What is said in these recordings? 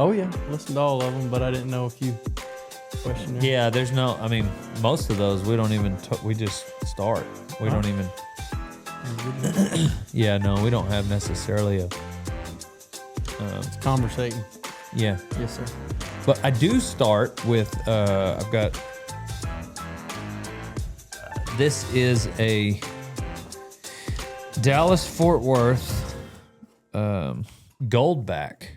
Oh yeah, listened to all of them, but I didn't know if you questioned. Yeah, there's no. I mean, most of those we don't even. We just start. We don't even. Yeah, no, we don't have necessarily a. It's conversating. Yeah. Yes, sir. But I do start with. I've got. This is a Dallas Fort Worth Goldback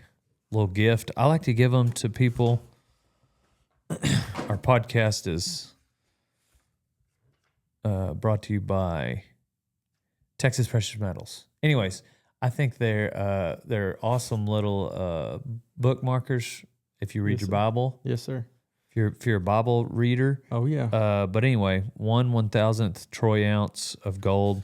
little gift. I like to give them to people. Our podcast is brought to you by Texas Precious Metals. Anyways, I think they're awesome little bookmarkers if you read your Bible. Yes, sir. If you're a Bible reader. Oh yeah. But anyway, 1/1000th troy ounce of gold.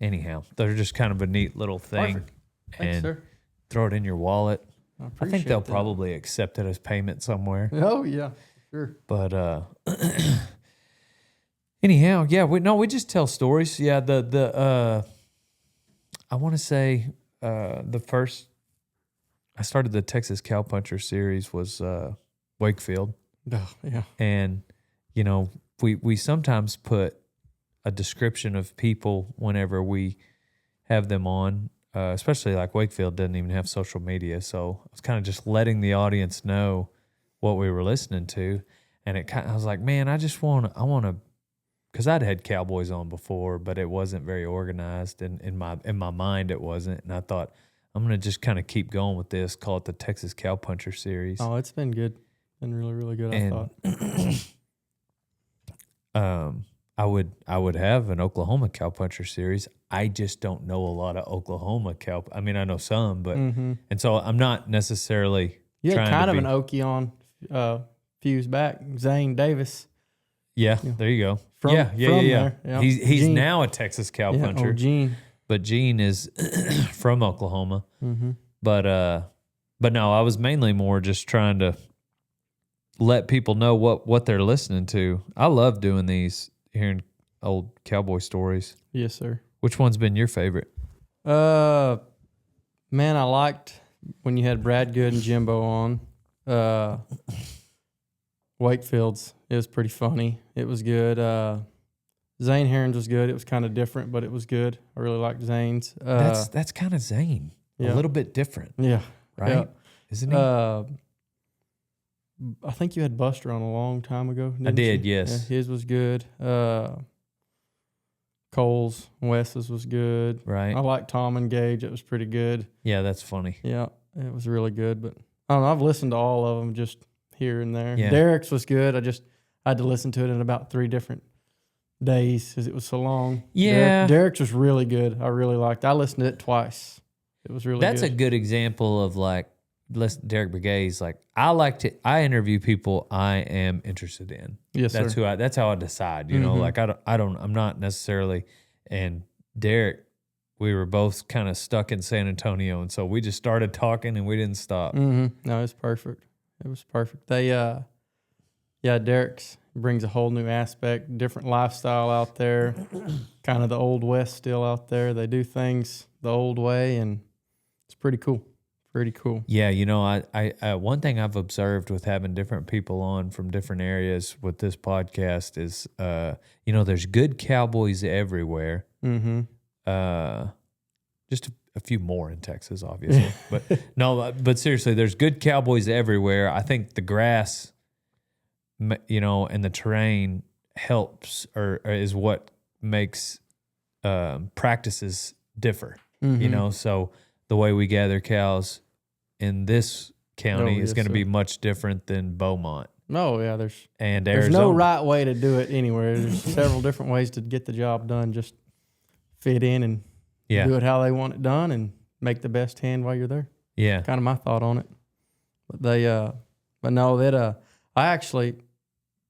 Anyhow, they're just kind of a neat little thing. Perfect. Thanks, and sir. throw it in your wallet. I think they'll that. probably accept it as payment somewhere. Oh yeah, sure. But anyhow, yeah, we just tell stories. Yeah, the I want to say the first I started the Texas Cowpuncher series was Wakefield. Oh, yeah. And you know, we sometimes put a description of people whenever we have them on. Especially like Wakefield didn't even have social media, so I was kind of just letting the audience know what we were listening to, and I was like, man, I want to, because I'd had Cowboys on before, but it wasn't very organized, and in my mind it wasn't, and I thought I'm gonna just kind of keep going with this, call it the Texas Cowpuncher series. Oh, it's been good, been really really good. I thought. I would have an Oklahoma Cowpuncher series. I just don't know a lot of Oklahoma cow. I mean, I know some, but and so I'm not necessarily. You had kind of an Okie on fuse back, Zane Davis. Yeah, there you go. From there. Yeah. He's Gene. now a Texas Cowpuncher. Yeah, Gene. But Gene is from Oklahoma. Mm-hmm. But no, I was mainly more just trying to let people know what they're listening to. I love doing these. Hearing old cowboy stories. Yes, sir. Which one's been your favorite? Man, I liked when you had Brad Good and Jimbo on. Wakefield's, it was pretty funny. It was good. Zane Herron's was good. It was kind of different, but it was good. I really liked Zane's. That's kind of Zane. Yeah. A little bit different. Yeah. Right? Yeah. Isn't he? I think you had Buster on a long time ago. I did, yes. Yeah, his was good. Cole's, Wes's was good. Right. I like Tom and Gage. It was pretty good. Yeah, that's funny. Yeah, it was really good. But I don't know. I've listened to all of them just here and there. Yeah. Derek's was good. I had to listen to it in about 3 different days because it was so long. Yeah. Derek's was really good. I really liked it. I listened to it twice. It was really That's good. a good example of like, Derek Begay's like, I interview people I am interested in. Yes, that's sir. that's how I decide, you know, like I'm not necessarily, and Derek, we were both kind of stuck in San Antonio. And so we just started talking and we didn't stop. Mm-hmm. No, it's perfect. It was perfect. Derek's brings a whole new aspect, different lifestyle out there, kind of the old West still out there. They do things the old way and it's pretty cool. Pretty cool. Yeah, you know, I one thing I've observed with having different people on from different areas with this podcast is, you know, there's good cowboys everywhere. Mm-hmm. Just a few more in Texas, obviously. But seriously, there's good cowboys everywhere. I think the grass, you know, and the terrain helps or is what makes practices differ. Mm-hmm. You know, so the way we gather cows in this county is going to be much different than Beaumont. Oh, yeah. There's no right way to do it anywhere. There's several different ways to get the job done. Just fit in and do it how they want it done and make the best hand while you're there. Yeah. Kind of my thought on it. I actually,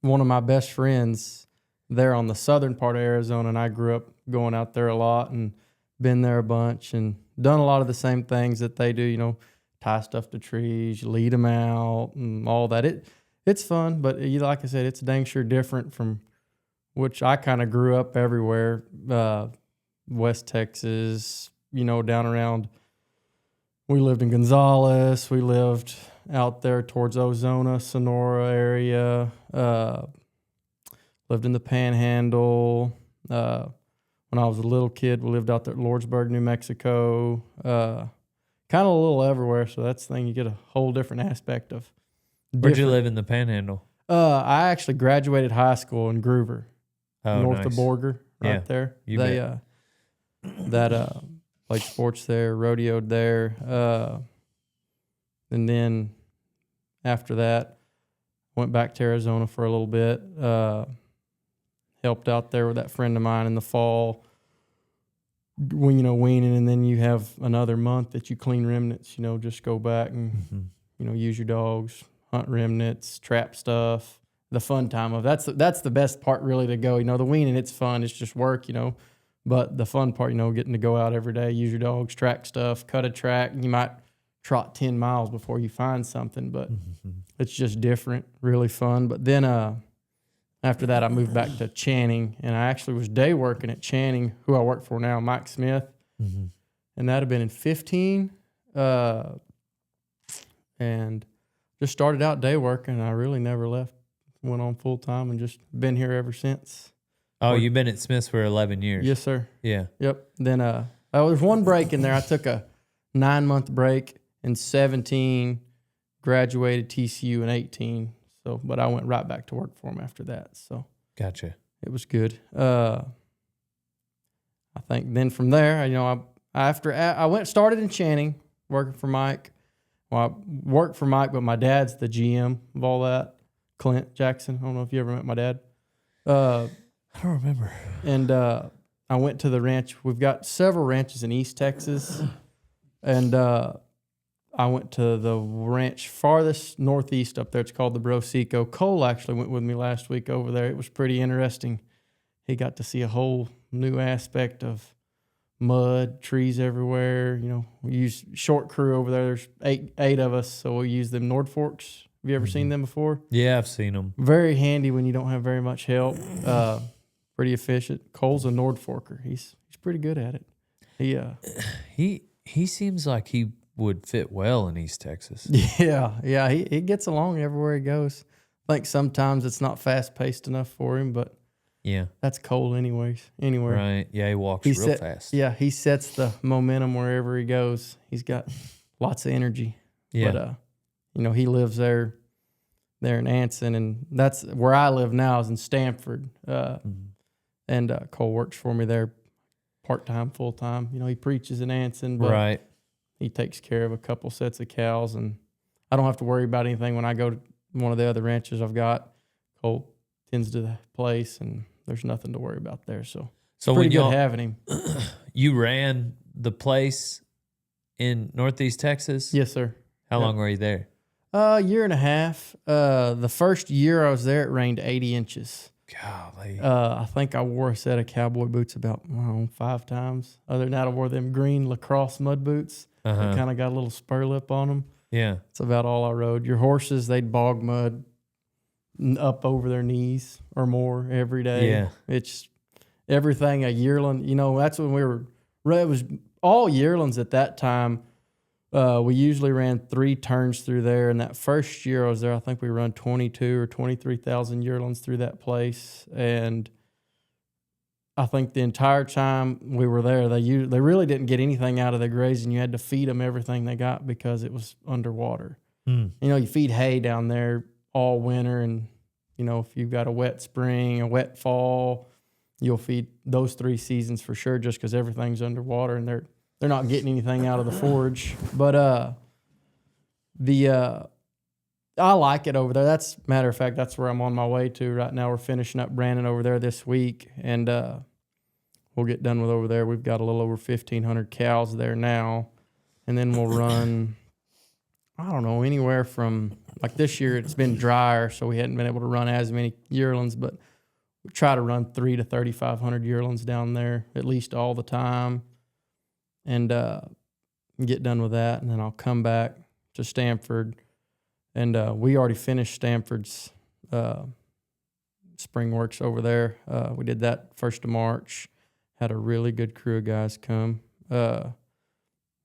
one of my best friends there on the southern part of Arizona, and I grew up going out there a lot and been there a bunch and done a lot of the same things that they do, you know, tie stuff to trees, lead them out and all that. It's fun, but like I said, it's dang sure different from which I kind of grew up everywhere. West Texas, you know, down around, we lived in Gonzales, we lived out there towards Ozona, Sonora area. Lived in the Panhandle. When I was a little kid, we lived out there at Lordsburg, New Mexico. Kind of a little everywhere, so that's the thing. You get a whole different aspect of. Where'd you live in the Panhandle? I actually graduated high school in Groover, north of Borger, right there. Bet. Played sports there, rodeoed there, and then after that, went back to Arizona for a little bit. Helped out there with that friend of mine in the fall. Weaning, and then you have another month that you clean remnants. Just go back and use your dogs, hunt remnants, trap stuff. The fun time of that's the best part really to go. The weaning, it's fun. It's just work. But the fun part, getting to go out every day, use your dogs, track stuff, cut a track. You might trot 10 miles before you find something, but it's just different, really fun. But then after that, I moved back to Channing, and I actually was day working at Channing, who I work for now, Mike Smith. And that had been in 15. And just started out day working. I really never left. Went on full time and just been here ever since. Oh, you've been at Smith's for 11 years. Yes, sir. Yeah. Yep. Then there's one break in there. I took a 9-month break in 17, graduated TCU in 18. So, but I went right back to work for him after that. So Gotcha. It was good. I think then from there, I started in Channing working for Mike. Well, I worked for Mike, but my dad's the GM of all that. Clint Jackson. I don't know if you ever met my dad. I don't remember. And I went to the ranch. We've got several ranches in East Texas. And I went to the ranch farthest northeast up there. It's called the Brosico. Cole actually went with me last week over there. It was pretty interesting. He got to see a whole new aspect of mud, trees everywhere. We use short crew over there. There's eight of us, so we use them Nord Forks. Have you ever seen them before? Yeah, I've seen them. Very handy when you don't have very much help. Pretty efficient. Cole's a Nord Forker. He's pretty good at it. He seems like he would fit well in East Texas. Yeah. He gets along everywhere he goes. I think sometimes it's not fast paced enough for him, but yeah, that's Cole anywhere. Right. Yeah, he walks real fast. Yeah, he sets the momentum wherever he goes. He's got lots of energy. Yeah. But he lives there in Anson, and that's where I live now is in Stanford. And Cole works for me there part-time, full-time. He preaches in Anson, but right. He takes care of a couple sets of cows, and I don't have to worry about anything when I go to one of the other ranches I've got. Cole tends to the place, and there's nothing to worry about there. So it's pretty good having him. You ran the place in Northeast Texas? Yes, sir. How long were you there? A year and a half. The first year I was there, it rained 80 inches. Golly. I think I wore a set of cowboy boots about 5 times. Other than that, I wore them green lacrosse mud boots. They kind of got a little spur lip on them. Yeah. That's about all I rode. Your horses, they'd bog mud up over their knees or more every day. Yeah. It's everything a yearling. That's when it was all yearlings at that time. We usually ran 3 turns through there. And that first year I was there, I think we run 22 or 23,000 yearlings through that place. And I think the entire time we were there, they really didn't get anything out of their grazing. You had to feed them everything they got because it was underwater. You feed hay down there all winter. And, if you've got a wet spring, a wet fall, you'll feed those 3 seasons for sure just because everything's underwater and they're not getting anything out of the forage. But I like it over there. Matter of fact, that's where I'm on my way to right now. We're finishing up Brandon over there this week, and we'll get done with over there. We've got a little over 1,500 cows there now, and then we'll run, I don't know, anywhere from, like this year it's been drier, so we hadn't been able to run as many yearlings, but we try to run 3,000 to 3,500 yearlings down there at least all the time. And get done with that, and then I'll come back to Stanford. And we already finished Stanford's spring works over there. We did that 1st of March. Had a really good crew of guys come.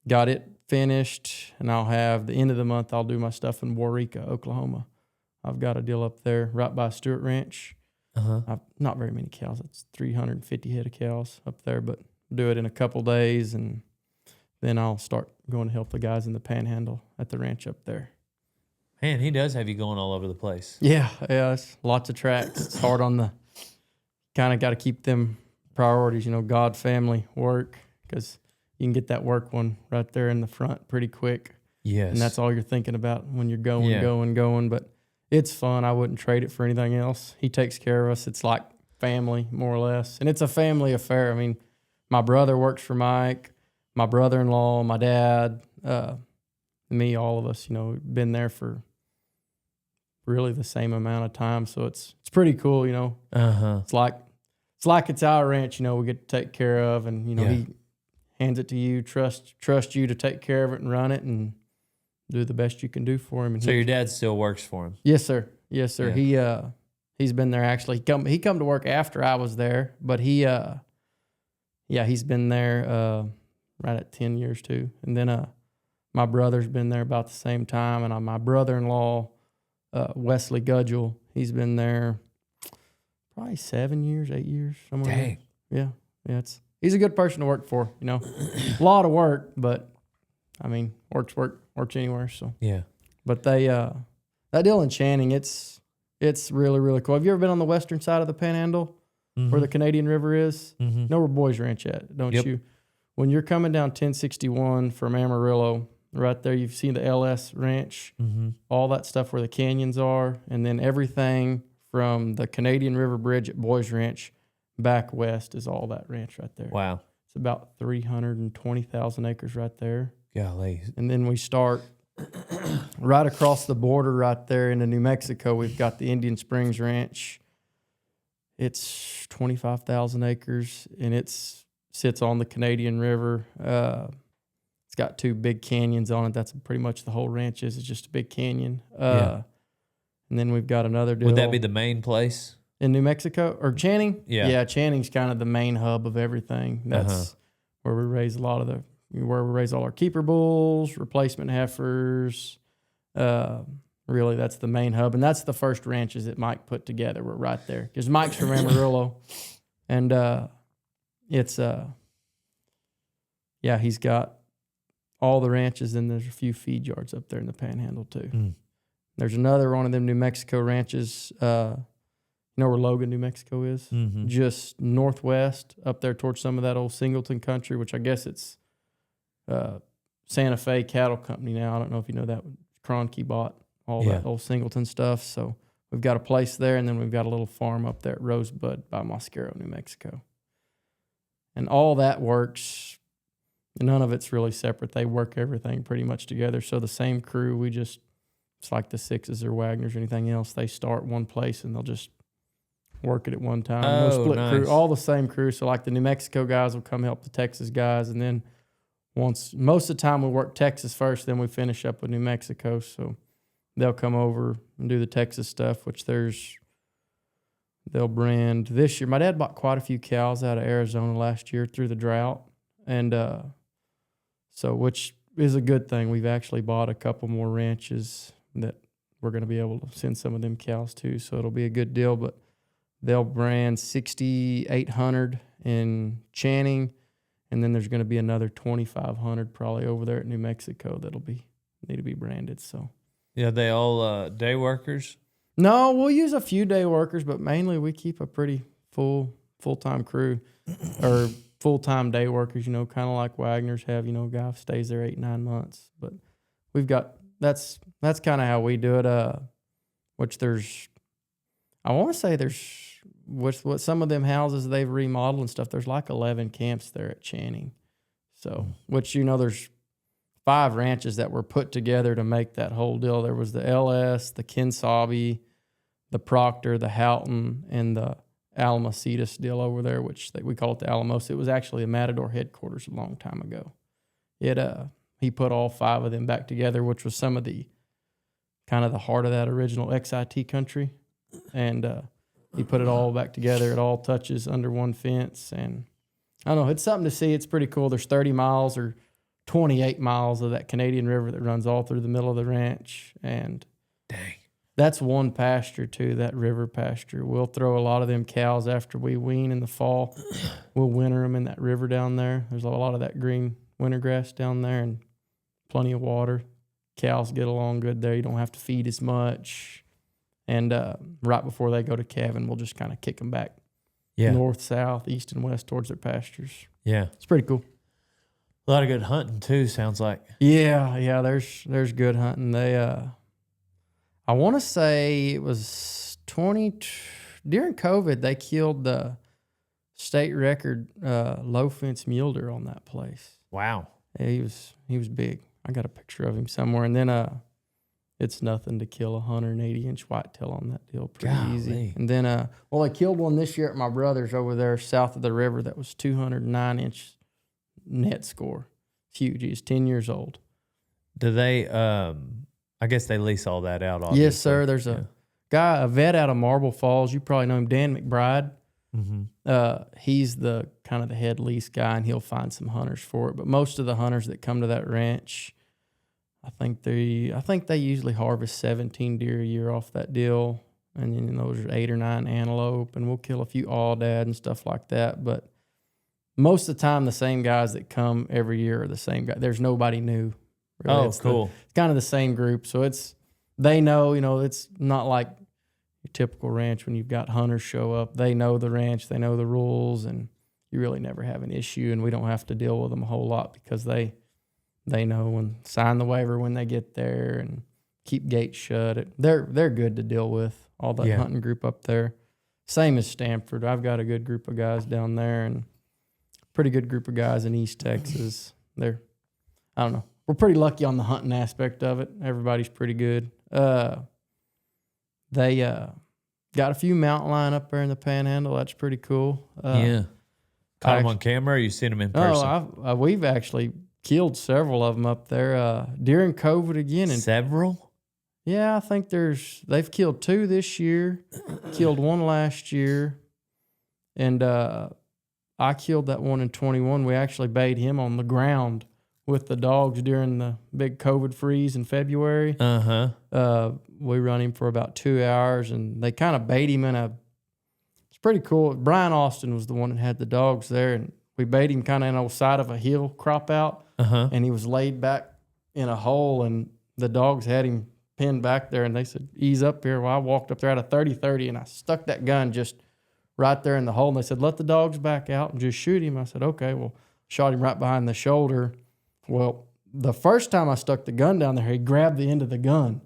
got it finished, and I'll have the end of the month. I'll do my stuff in Waurika, Oklahoma. I've got a deal up there right by Stewart Ranch. I've not very many cows. It's 350 head of cows up there, but do it in a couple days, and then I'll start going to help the guys in the Panhandle at the ranch up there. Man, he does have you going all over the place. Yeah, it's lots of tracks. It's hard on the kind of got to keep them priorities, God, family, work, because you can get that work one right there in the front pretty quick. Yes. And that's all you're thinking about when you're going. But it's fun. I wouldn't trade it for anything else. He takes care of us. It's like family, more or less. And it's a family affair. I mean, my brother works for Mike, my brother-in-law, my dad, me, all of us, been there for really the same amount of time. So it's pretty cool, It's like it's our ranch, we get to take care of, and he hands it to you, trust you to take care of it and run it and do the best you can do for him. And so your dad still works for him? Yes, sir. Yeah. He's been there actually. He come to work after I was there, but he's been there right at 10 years too. And then my brother's been there about the same time, and my brother-in-law, Wesley Gudgel, he's been there probably 7 years, 8 years, somewhere. Dang. Yeah. He's a good person to work for. A lot of work, but I mean, works anywhere. So yeah. But they that deal in Channing, it's really, really cool. Have you ever been on the western side of the Panhandle, where the Canadian River is? Mm-hmm. Know where Boys Ranch at, don't you? When you're coming down 1061 from Amarillo, right there, you've seen the LS Ranch, all that stuff where the canyons are, and then everything from the Canadian River Bridge at Boys Ranch back west is all that ranch right there. Wow. It's about 320,000 acres right there. Golly. And then we start right across the border right there into New Mexico. We've got the Indian Springs Ranch. It's 25,000 acres, and it sits on the Canadian River. It's got two big canyons on it. That's pretty much the whole ranch is. It's just a big canyon. And then we've got another deal. Would that be the main place? In New Mexico? Or Channing? Yeah. Yeah, Channing's kind of the main hub of everything. That's where we raise where we raise all our keeper bulls, replacement heifers. Really, that's the main hub. And that's the first ranches that Mike put together. We're right there. Because Mike's from Amarillo. And he's got all the ranches, and there's a few feed yards up there in the Panhandle too. There's another one of them New Mexico ranches. Where Logan, New Mexico is? Just northwest up there towards some of that old Singleton country, which I guess it's Santa Fe Cattle Company now. I don't know if you know that. Kroenke bought all that old Singleton stuff. So we've got a place there, and then we've got a little farm up there at Rosebud by Mosquero, New Mexico. And all that works. None of it's really separate. They work everything pretty much together. So the same crew, it's like the Sixes or Wagners or anything else. They start one place, and they'll just work it at one time. No split crew, all the same crew. So like the New Mexico guys will come help the Texas guys, and then most of the time we work Texas first, then we finish up with New Mexico. So they'll come over and do the Texas stuff, which they'll brand this year. My dad bought quite a few cows out of Arizona last year through the drought, and which is a good thing. We've actually bought a couple more ranches that we're going to be able to send some of them cows to, so it'll be a good deal. But they'll brand 6,800 in Channing, and then there's going to be another 2,500 probably over there at New Mexico that'll need to be branded. So yeah, they all day workers? No, we'll use a few day workers, but mainly we keep a pretty full-time crew or full-time day workers, kind of like Wagner's have, a guy stays there 8-9 months. But we've got, that's kind of how we do it, which I want to say what some of them houses they've remodeled and stuff, there's like 11 camps there at Channing. So, which, there's 5 ranches that were put together to make that whole deal. There was the LS, the Kinsabi, the Proctor, the Houghton, and the Alamosetus deal over there, which we call it the Alamos. It was actually a Matador headquarters a long time ago. He put all 5 of them back together, which was some of the kind of the heart of that original XIT country. And he put it all back together. It all touches under one fence. And I don't know, it's something to see. It's pretty cool. There's 30 miles or 28 miles of that Canadian River that runs all through the middle of the ranch. And Dang. that's one pasture too, that river pasture. We'll throw a lot of them cows after we wean in the fall. We'll winter them in that river down there. There's a lot of that green winter grass down there and plenty of water. Cows get along good there. You don't have to feed as much. And right before they go to calving, we'll just kind of kick them back north, south, east, and west towards their pastures. Yeah. It's pretty cool. A lot of good hunting too, sounds like. Yeah, there's good hunting. They I want to say it was during COVID they killed the state record low fence mule deer on that place. Wow. Yeah, he was big. I got a picture of him somewhere. And then it's nothing to kill a 180-inch whitetail on that deal. Pretty easy. And then I killed one this year at my brother's over there south of the river that was 209-inch net score. It's huge. He's 10 years old. Do they I guess they lease all that out, obviously. Yes, sir. There's a guy, a vet out of Marble Falls. You probably know him, Dan McBride. Mm-hmm. He's the kind of the head lease guy, and he'll find some hunters for it. But most of the hunters that come to that ranch, I think they usually harvest 17 deer a year off that deal, and then those are 8 or 9 antelope, and we'll kill a few aoudad and stuff like that. But most of the time, the same guys that come every year are the same guy. There's nobody new. Really. Oh, cool. It's kind of the same group. So they know, it's not like your typical ranch when you've got hunters show up. They know the ranch, they know the rules, and you really never have an issue, and we don't have to deal with them a whole lot because they know and sign the waiver when they get there and keep gates shut. They're good to deal with, all that hunting group up there. Same as Stanford. I've got a good group of guys down there and pretty good group of guys in East Texas. I don't know. We're pretty lucky on the hunting aspect of it. Everybody's pretty good. They got a few mountain lion up there in the Panhandle. That's pretty cool. Caught them on camera, or you seen them in person? No, we've actually killed several of them up there during COVID again. And several? Yeah, I think they've killed 2 this year, killed 1 last year, and I killed that one in 21. We actually bayed him on the ground with the dogs during the big COVID freeze in February. We run him for about 2 hours, and they kind of bait him it's pretty cool. Brian Austin was the one that had the dogs there, and we bait him kind of in the side of a hill crop out, and he was laid back in a hole, and the dogs had him pinned back there, and they said, ease up here. Well, I walked up there at a 30-30, and I stuck that gun just right there in the hole, and they said, let the dogs back out and just shoot him. I said, okay. Well, shot him right behind the shoulder. Well, the first time I stuck the gun down there, he grabbed the end of the gun,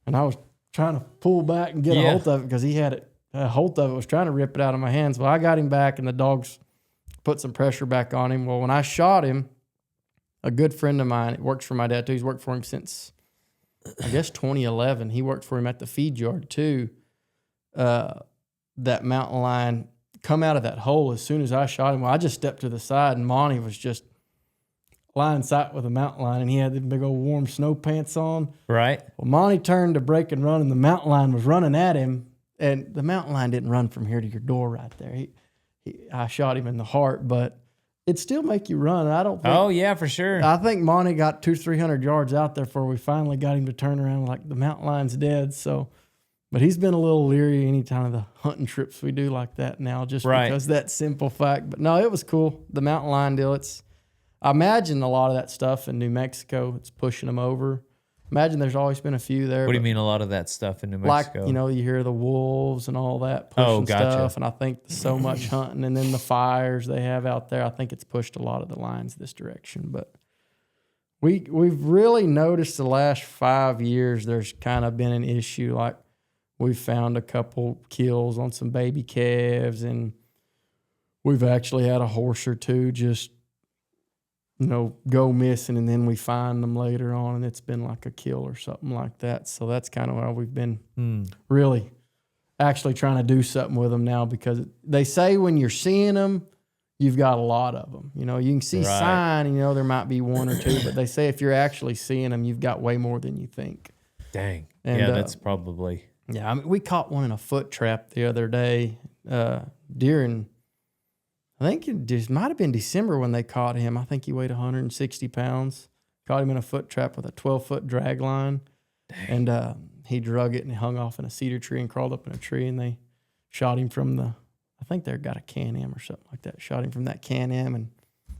and I was trying to pull back and get a hold of it because he had it. A hold of it, was trying to rip it out of my hands. Well, I got him back, and the dogs put some pressure back on him. Well, when I shot him, a good friend of mine, it works for my dad too. He's worked for him since, I guess, 2011. He worked for him at the feed yard too. That mountain lion come out of that hole as soon as I shot him. Well, I just stepped to the side, and Monty was just line sight with a mountain lion, and he had the big old warm snow pants on. Right. Well, Monty turned to break and run, and the mountain lion was running at him, and the mountain lion didn't run from here to your door right there. I shot him in the heart, but it'd still make you run. I don't think. Oh, yeah, for sure. I think Monty got 200-300 yards out there before we finally got him to turn around like the mountain lion's dead. So, but he's been a little leery any time of the hunting trips we do like that now, just because of that simple fact. But no, it was cool. The mountain lion deal, I imagine a lot of that stuff in New Mexico, it's pushing them over. Imagine there's always been a few there. What do you mean a lot of that stuff in New Mexico? Like, you hear the wolves and all that pushing stuff. And I think so much hunting and then the fires they have out there, I think it's pushed a lot of the lines this direction. But we've really noticed the last 5 years there's kind of been an issue. Like we've found a couple kills on some baby calves, and we've actually had a horse or two just go missing, and then we find them later on, and it's been like a kill or something like that. So that's kind of why we've been really actually trying to do something with them now, because they say when you're seeing them, you've got a lot of them. You can see sign, there might be 1 or 2, but they say if you're actually seeing them, you've got way more than you think. Dang. And, yeah, that's probably. Yeah, we caught one in a foot trap the other day, deer in I think it just might have been December when they caught him. I think he weighed 160 pounds. Caught him in a foot trap with a 12-foot drag line. Dang. And he drug it and hung off in a cedar tree and crawled up in a tree, and they shot him from the, I think they got a Can-Am or something like that. Shot him from that Can-Am and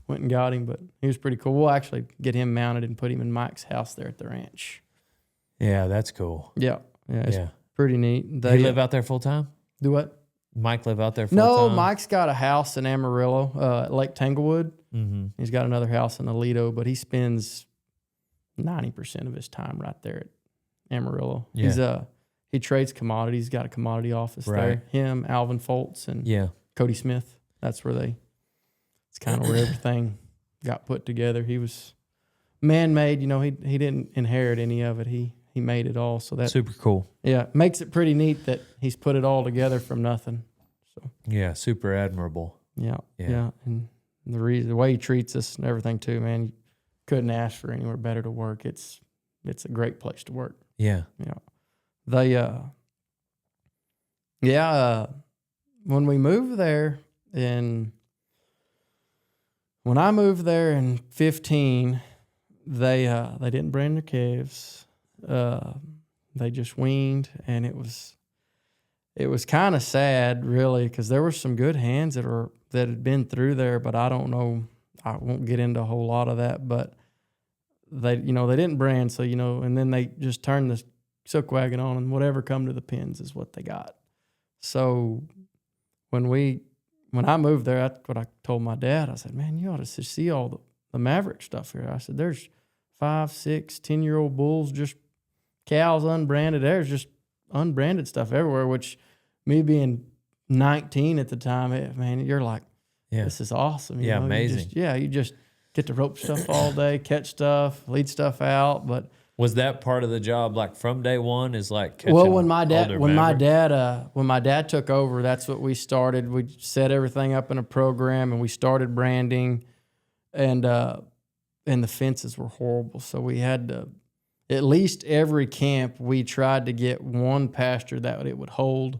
went and got him, but he was pretty cool. We'll actually get him mounted and put him in Mike's house there at the ranch. Yeah, that's cool. Yeah, it's pretty neat. They live out there full time? Do what? Mike live out there full time? No, Mike's got a house in Amarillo, at Lake Tanglewood. Mm-hmm. He's got another house in Aledo, but he spends 90% of his time right there at Amarillo. Yeah. He trades commodities. Got a commodity office there. Him, Alvin Foltz, and Cody Smith. That's where it's kind of where everything got put together. He was man-made. He didn't inherit any of it. He made it all. So that's super cool. Yeah, makes it pretty neat that he's put it all together from nothing. So yeah, super admirable. Yeah. And the way he treats us and everything too, man, you couldn't ask for anywhere better to work. It's a great place to work. Yeah. When we moved there when I moved there in 2015, they didn't brand their calves. They just weaned, and it was kind of sad, really, because there were some good hands that had been through there, but I don't know. I won't get into a whole lot of that, but they didn't brand, so and then they just turned the silk wagon on, and whatever come to the pens is what they got. So when I moved there, that's what I told my dad. I said, man, you ought to see all the Maverick stuff here. I said, there's 5, 6, 10-year-old bulls, just cows unbranded. There's just unbranded stuff everywhere, which me being 19 at the time, man, you're like, this is awesome. Amazing. You just get to rope stuff all day, catch stuff, lead stuff out. But was that part of the job, like from day one, is like catching? Well, when my dad took over, that's what we started. We set everything up in a program, and we started branding, and the fences were horrible. So we had to, at least every camp, we tried to get one pasture that it would hold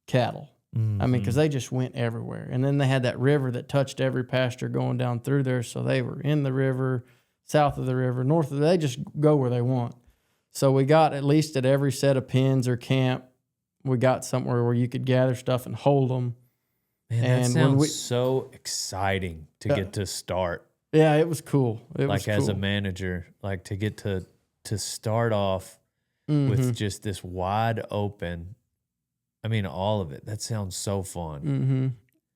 cattle. Mm-hmm. I mean, because they just went everywhere. And then they had that river that touched every pasture going down through there. So they were in the river, south of the river, north of they just go where they want. So we got, at least at every set of pens or camp, we got somewhere where you could gather stuff and hold them. Man, that sounds so exciting to get to start. Yeah, it was cool. It was cool. As a manager, like to get to start off with just this wide open, I mean, all of it. That sounds so fun. Mm-hmm.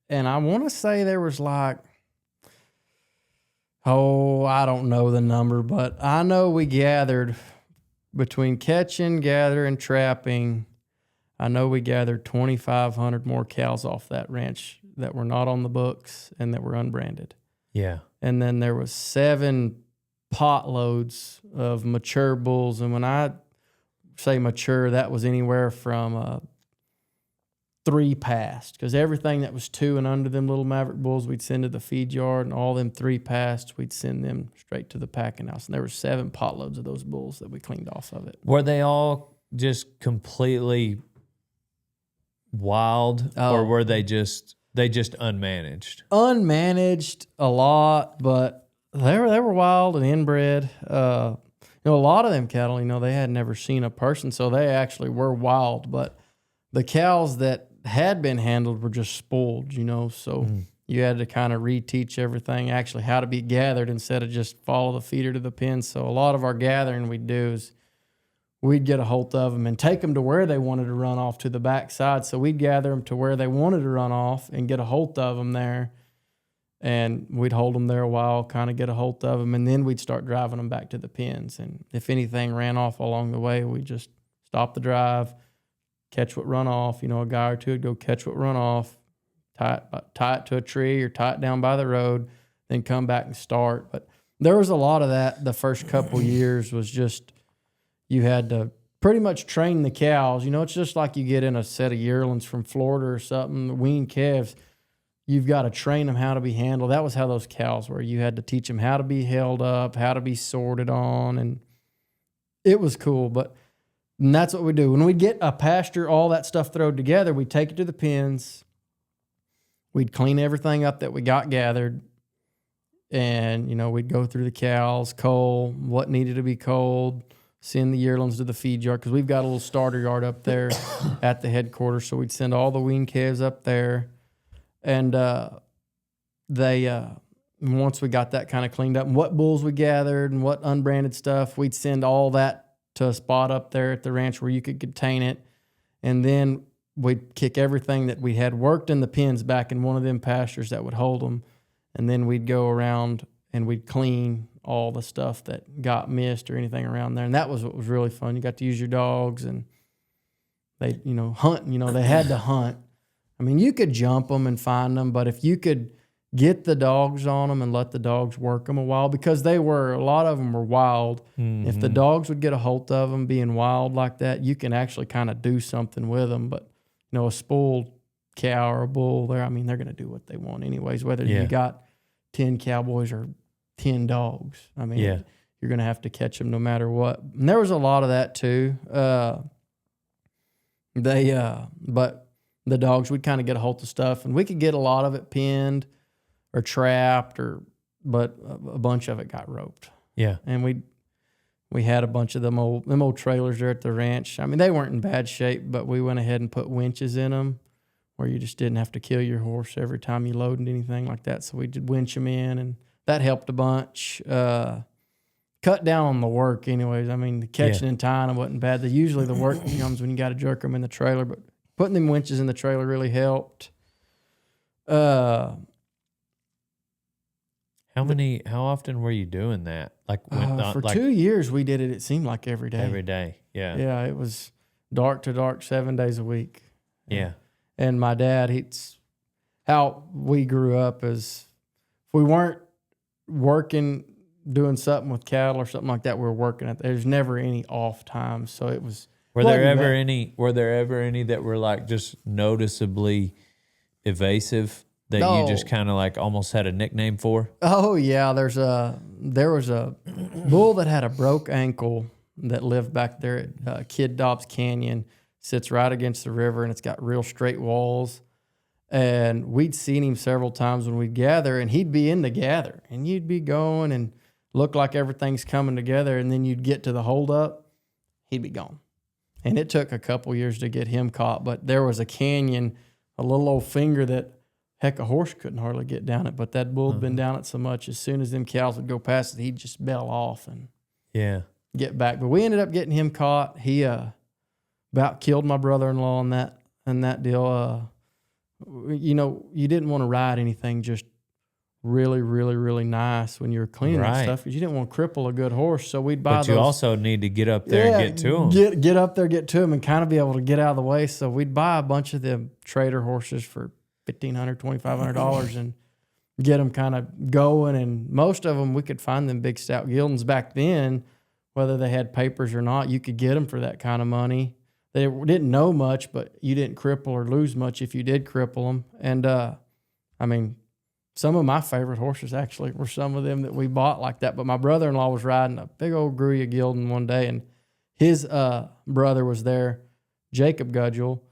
And I want to say there was I don't know the number, but I know we gathered between catching, gathering, trapping. I know we gathered 2,500 more cows off that ranch that were not on the books and that were unbranded. Yeah. And then there was 7 pot loads of mature bulls. And when I say mature, that was anywhere from 3 passed, because everything that was 2 and under them little Maverick bulls, we'd send to the feed yard, and all them 3 passed, we'd send them straight to the packing house. And there were 7 pot loads of those bulls that we cleaned off of it. Were they all just completely wild, or were they just unmanaged? Unmanaged a lot, but they were wild and inbred. A lot of them cattle, they had never seen a person, so they actually were wild. But the cows that had been handled were just spoiled, so you had to kind of reteach everything, actually how to be gathered instead of just follow the feeder to the pen. So a lot of our gathering we'd do is we'd get a hold of them and take them to where they wanted to run off to the backside. So we'd gather them to where they wanted to run off and get a hold of them there. And we'd hold them there a while, kind of get a hold of them, and then we'd start driving them back to the pens. And if anything ran off along the way, we'd just stop the drive, catch what run off. A guy or two would go catch what run off, tie it to a tree or tie it down by the road, then come back and start. But there was a lot of that. The first couple years was just, you had to pretty much train the cows. It's just like you get in a set of yearlings from Florida or something, the weaned calves. You've got to train them how to be handled. That was how those cows were. You had to teach them how to be held up, how to be sorted on, and it was cool. And that's what we do. When we get a pasture, all that stuff thrown together, we take it to the pens. we'd clean everything up that we got gathered. And, we'd go through the cows, cull what needed to be culled, send the yearlings to the feed yard, because we've got a little starter yard up there at the headquarters. So we'd send all the wean calves up there. And once we got that kind of cleaned up, and what bulls we gathered and what unbranded stuff, we'd send all that to a spot up there at the ranch where you could contain it. And then we'd kick everything that we had worked in the pens back in one of them pastures that would hold them. And then we'd go around and we'd clean all the stuff that got missed or anything around there. And that was what was really fun. You got to use your dogs, and they, hunt. They had to hunt. I mean, you could jump them and find them, but if you could get the dogs on them and let the dogs work them a while, because a lot of them were wild. Mm-hmm. If the dogs would get a hold of them being wild like that, you can actually kind of do something with them. But, a spoiled cow or a bull, they're going to do what they want anyways, whether you got 10 cowboys or 10 dogs. I mean, you're going to have to catch them no matter what. And there was a lot of that too. But the dogs would kind of get a hold of stuff, and we could get a lot of it pinned or trapped, but a bunch of it got roped. Yeah. And we had a bunch of them old trailers there at the ranch. I mean, they weren't in bad shape, but we went ahead and put winches in them where you just didn't have to kill your horse every time you loaded anything like that. So we did winch them in, and that helped a bunch. Cut down on the work anyways. I mean, the catching and tying them wasn't bad. Usually the work comes when you got to jerk them in the trailer, but putting them winches in the trailer really helped. How often were you doing that? For 2 years we did it. It seemed like every day. Every day, yeah. Yeah, it was dark to dark, 7 days a week. Yeah. And my dad, how we grew up is, if we weren't working, doing something with cattle or something like that, we were working at. There's never any off times, so it was. Were there ever any that were like just noticeably evasive that you just kind of like almost had a nickname for? Oh yeah, there was a bull that had a broke ankle that lived back there at Kid Dobbs Canyon. Sits right against the river, and it's got real straight walls. And we'd seen him several times when we'd gather, and he'd be in the gather, and you'd be going and look like everything's coming together, and then you'd get to the holdup, he'd be gone. And it took a couple years to get him caught, but there was a canyon, a little old finger that, heck, a horse couldn't hardly get down it, but that bull had been down it so much, as soon as them cows would go past it, he'd just bail off and get back. But we ended up getting him caught. He about killed my brother-in-law on that deal. You didn't want to ride anything just really, really, really nice when you were cleaning that stuff, because you didn't want to cripple a good horse. So we'd buy those. But you also need to get up there and get to them. Get up there, get to them, and kind of be able to get out of the way. So we'd buy a bunch of them trader horses for $1,500, $2,500 and get them kind of going. And most of them, we could find them big stout geldings back then, whether they had papers or not. You could get them for that kind of money. They didn't know much, but you didn't cripple or lose much if you did cripple them. And, I mean, some of my favorite horses actually were some of them that we bought like that. But my brother-in-law was riding a big old Gruya gelding one day, and his brother was there, Jacob Gudgel,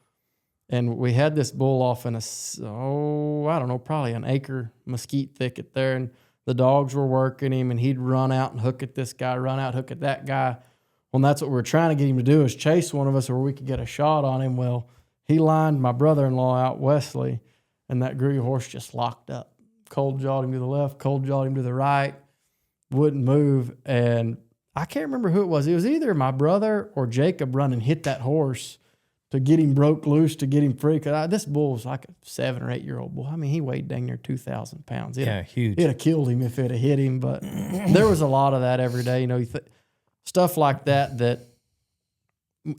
and we had this bull off in probably an acre mesquite thicket there, and the dogs were working him, and he'd run out and hook at this guy, run out, hook at that guy. Well, and that's what we were trying to get him to do, is chase one of us where we could get a shot on him. Well, he lined my brother-in-law out, Wesley, and that Gruya horse just locked up. Cold jawed him to the left, cold jawed him to the right, wouldn't move. And I can't remember who it was. It was either my brother or Jacob run and hit that horse to get him broke loose, to get him free. Because this bull was like a 7 or 8 year old bull. I mean, he weighed dang near 2,000 pounds. Huge. It'd have killed him if it had hit him. But there was a lot of that every day. Stuff like that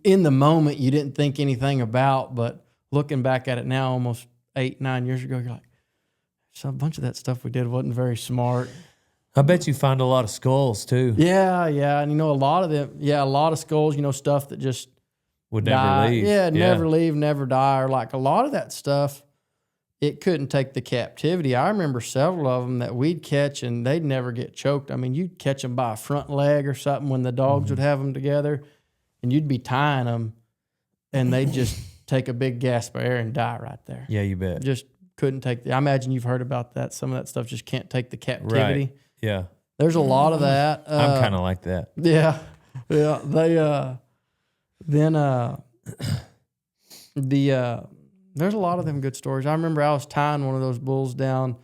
in the moment you didn't think anything about, but looking back at it now, almost 8-9 years ago, you're like, so a bunch of that stuff we did wasn't very smart. I bet you find a lot of skulls too. Yeah. And a lot of them, a lot of skulls, stuff that just would never leave. Yeah, never leave, never die. Or like a lot of that stuff, it couldn't take the captivity. I remember several of them that we'd catch and they'd never get choked. I mean, you'd catch them by a front leg or something when the dogs would have them together, and you'd be tying them, and they'd just take a big gasp of air and die right there. Yeah, you bet. Just couldn't take I imagine you've heard about that. Some of that stuff just can't take the captivity. Right. Yeah. There's a lot of that. I'm kind of like that. Yeah. Yeah. They, then, there's a lot of them good stories. I remember I was tying one of those bulls down.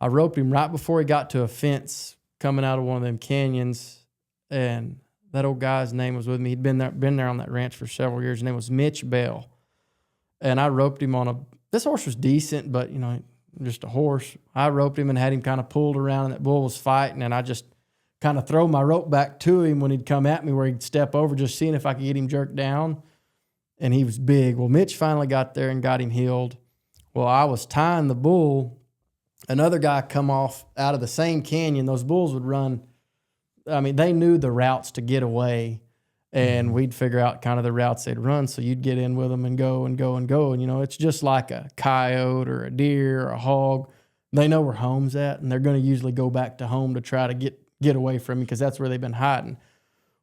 I roped him right before he got to a fence coming out of one of them canyons. And that old guy's name was with me. He'd been there on that ranch for several years. His name was Mitch Bell. And I roped him on this horse was decent, but, you know, just a horse. I roped him and had him kind of pulled around, and that bull was fighting, and I just kind of throw my rope back to him when he'd come at me, where he'd step over, just seeing if I could get him jerked down. And he was big. Well, Mitch finally got there and got him healed. Well, I was tying the bull. Another guy come off out of the same canyon. Those bulls would run. I mean, they knew the routes to get away, and we'd figure out kind of the routes they'd run. So you'd get in with them and go and go and go. And, you know, it's just like a coyote or a deer or a hog. They know where home's at, and they're going to usually go back to home to try to get away from you, because that's where they've been hiding.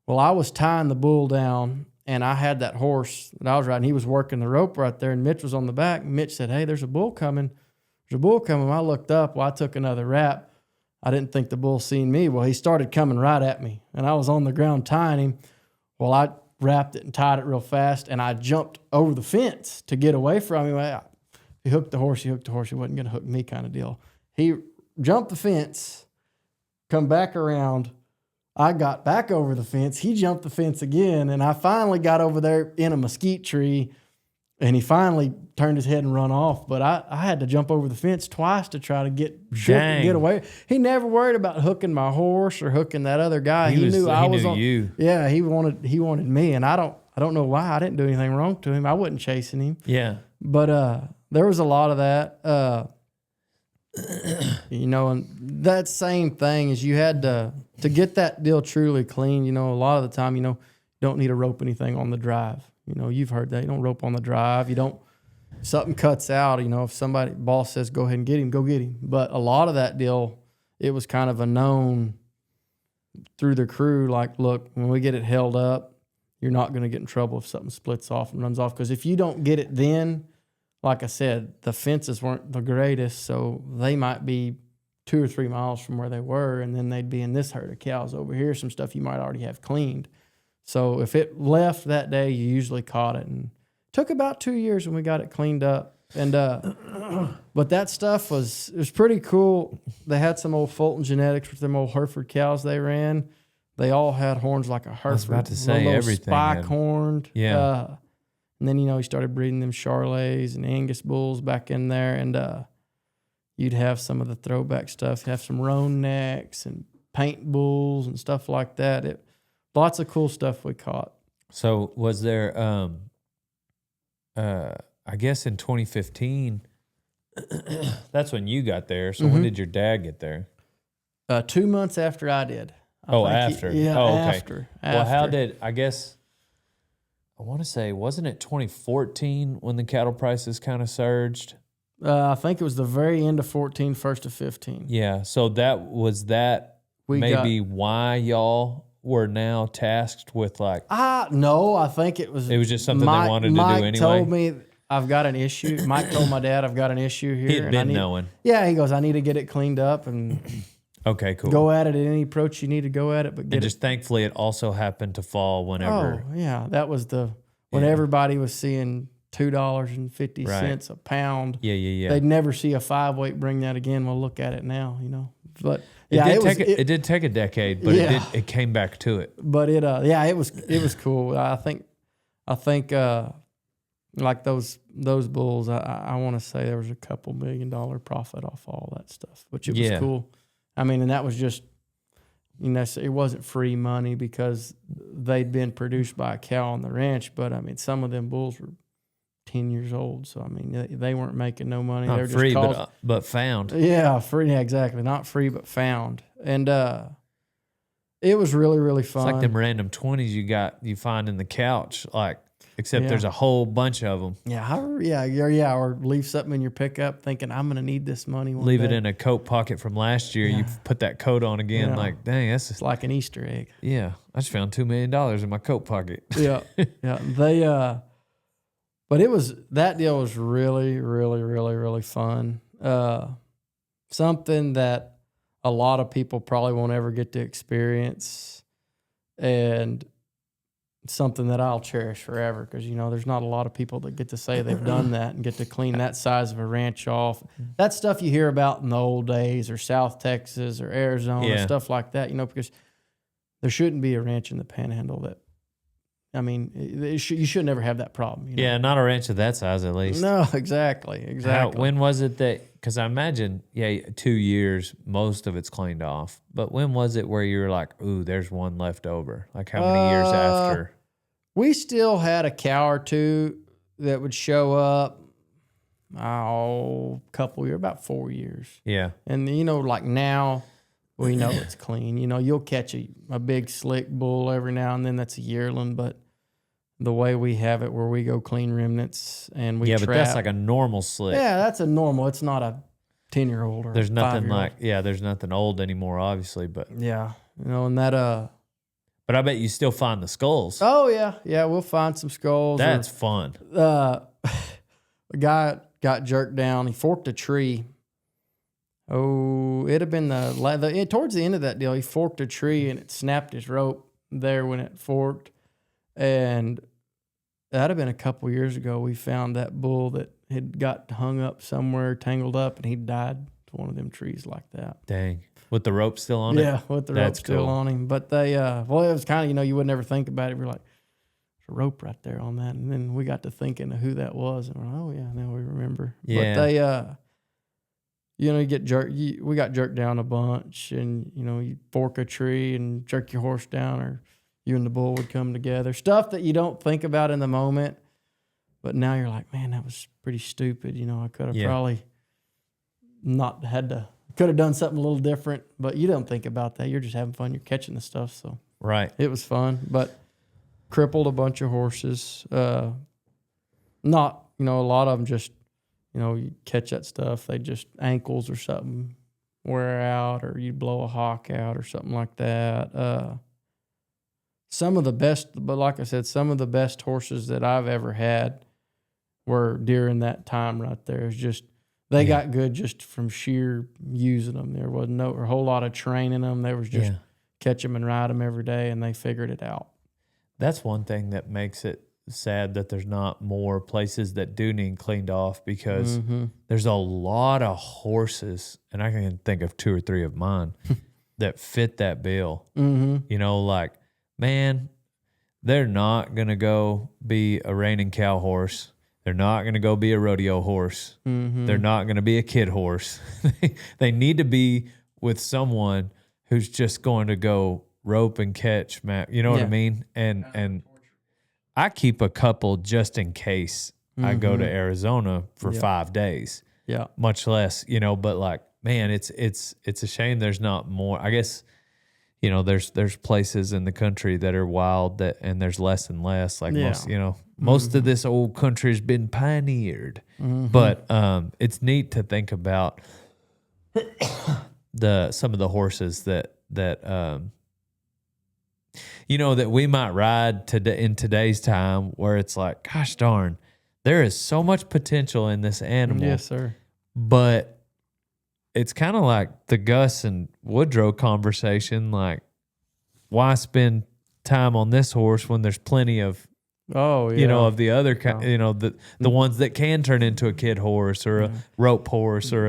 Well, I was tying the bull down, and I had that horse that I was riding. He was working the rope right there, and Mitch was on the back. And Mitch said, "Hey, there's a bull coming. There's a bull coming." I looked up. Well, I took another wrap. I didn't think the bull seen me. Well, he started coming right at me, and I was on the ground tying him. Well, I wrapped it and tied it real fast, and I jumped over the fence to get away from him. He hooked the horse. He wasn't going to hook me, kind of deal. He jumped the fence, come back around. I got back over the fence. He jumped the fence again, and I finally got over there in a mesquite tree, and he finally turned his head and run off. But I had to jump over the fence twice to try to get away. He never worried about hooking my horse or hooking that other guy. He knew I was on you. Yeah, he wanted me, and I don't know why. I didn't do anything wrong to him. I wasn't chasing him. Yeah. But there was a lot of that. You know, and that same thing is you had to get that deal truly clean. You know, a lot of the time, you know, you don't need to rope anything on the drive. You know, you've heard that. You don't rope on the drive. You don't, something cuts out, you know, if boss says, go ahead and get him, go get him. But a lot of that deal, it was kind of a known through the crew, like, look, when we get it held up, you're not going to get in trouble if something splits off and runs off. Because if you don't get it then, like I said, the fences weren't the greatest, so they might be 2 or 3 miles from where they were, and then they'd be in this herd of cows over here, some stuff you might already have cleaned. So if it left that day, you usually caught it. And it took about 2 years when we got it cleaned up. And but that stuff was pretty cool. They had some old Fulton genetics with them old Hereford cows they ran. They all had horns like a Hereford. I was about to say everything. Spike horned. Yeah. And then, you know, he started breeding them Charolais and Angus bulls back in there. And you'd have some of the throwback stuff. You'd have some roan necks and paint bulls and stuff like that. Lots of cool stuff we caught. So was there, I guess in 2015, that's when you got there. So when did your dad get there? 2 months after I did. After. Okay. After. Well, how did, I guess, I want to say, wasn't it 2014 when the cattle prices kind of surged? I think it was the very end of 14, first of 15. Yeah. So why y'all were now tasked with like... No, I think it was... It was just something they wanted to do anyway? Mike told me, I've got an issue. Mike told my dad, I've got an issue here. He had been knowing. Yeah, he goes, I need to get it cleaned up and... Okay, cool. Go at it at any approach you need to go at it, but thankfully it also happened to fall whenever... Oh, yeah. That was when everybody was seeing $2.50 a pound. Yeah. They'd never see a 5-weight bring that again. We'll look at it now, you know. But... It did take a decade, but it came back to it. But it was cool. I think like those bulls, I want to say there was a couple $1 million profit off all that stuff, which it was cool. I mean, and that was just, you know, it wasn't free money because they'd been produced by a cow on the ranch, but I mean, some of them bulls were 10 years old. So, I mean, they weren't making no money. Not free, but found. Yeah, free. Yeah, exactly. Not free, but found. And it was really, really fun. It's like them random 20s you find in the couch, like, except there's a whole bunch of them. Yeah. Or leave something in your pickup thinking, I'm going to need this money one Leave day. it in a coat pocket from last year. Yeah. You put that coat on again. Like, dang, it's like an Easter egg. Yeah. I just found $2 million in my coat pocket. Yeah. They, But that deal was really, really, really, really fun. Something that a lot of people probably won't ever get to experience, and something that I'll cherish forever, because there's not a lot of people that get to say they've done that and get to clean that size of a ranch off. That stuff you hear about in the old days, or South Texas or Arizona, stuff like that, because there shouldn't be a ranch in the Panhandle that, you should never have that problem. Yeah, not a ranch of that size at least. No, exactly. When was it that, because I imagine, 2 years, most of it's cleaned off. But when was it where you were like, ooh, there's one left over? Like how many years after? We still had a cow or two that would show up, couple years, about 4 years. Yeah. And, like now, we know it's clean. You'll catch a big slick bull every now and then that's a yearling, but the way we have it where we go clean remnants and we trap. But that's like a normal slick. Yeah, that's a normal. It's not a 10-year-old or there's nothing 5-year-old. there's nothing old anymore, obviously, but yeah, and that but I bet you still find the skulls. Oh yeah, we'll find some skulls. That's fun. A guy got jerked down. He forked a tree. Oh, it'd have been towards the end of that deal. He forked a tree and it snapped his rope there when it forked. And that'd have been a couple years ago. We found that bull that had got hung up somewhere, tangled up, and he died to one of them trees like that. Dang. With the rope still on it? Yeah, with the rope still on him. But they, it was kind of, you would never think about it. We're like, there's a rope right there on that. And then we got to thinking of who that was. And we're like, oh, yeah, now we remember. Yeah. But they, you get jerked. We got jerked down a bunch. And, you fork a tree and jerk your horse down, or you and the bull would come together. Stuff that you don't think about in the moment. But now you're like, man, that was pretty stupid. I could have probably not had to. Could have done something a little different, but you don't think about that. You're just having fun. You're catching the stuff. So right. It was fun, but crippled a bunch of horses. Not, a lot of them just, you catch that stuff. They just ankles or something wear out, or you blow a hock out or something like that. Some of the best, but like I said, some of the best horses that I've ever had were during that time right there. It's just, they got good just from sheer using them. There wasn't a whole lot of training them. They was just catch them and ride them every day, and they figured it out. That's one thing that makes it sad that there's not more places that do need cleaned off, because there's a lot of horses, and I can think of 2 or 3 of mine that fit that bill. Man, they're not going to go be a reining cow horse. They're not going to go be a rodeo horse. They're not going to be a kid horse. They need to be with someone who's just going to go rope and catch, Matt. You know what I mean? And I keep a couple just in case I go to Arizona for 5 days. Yeah. Much less, but like, man, it's a shame there's not more. I guess, there's places in the country that are wild and there's less and less. Like most of this old country has been pioneered. But it's neat to think about some of the horses that that we might ride in today's time, where it's like, gosh darn, there is so much potential in this animal. Yes, sir. But it's kind of like the Gus and Woodrow conversation. Like, why spend time on this horse when there's plenty of, of the other, the ones that can turn into a kid horse or a rope horse or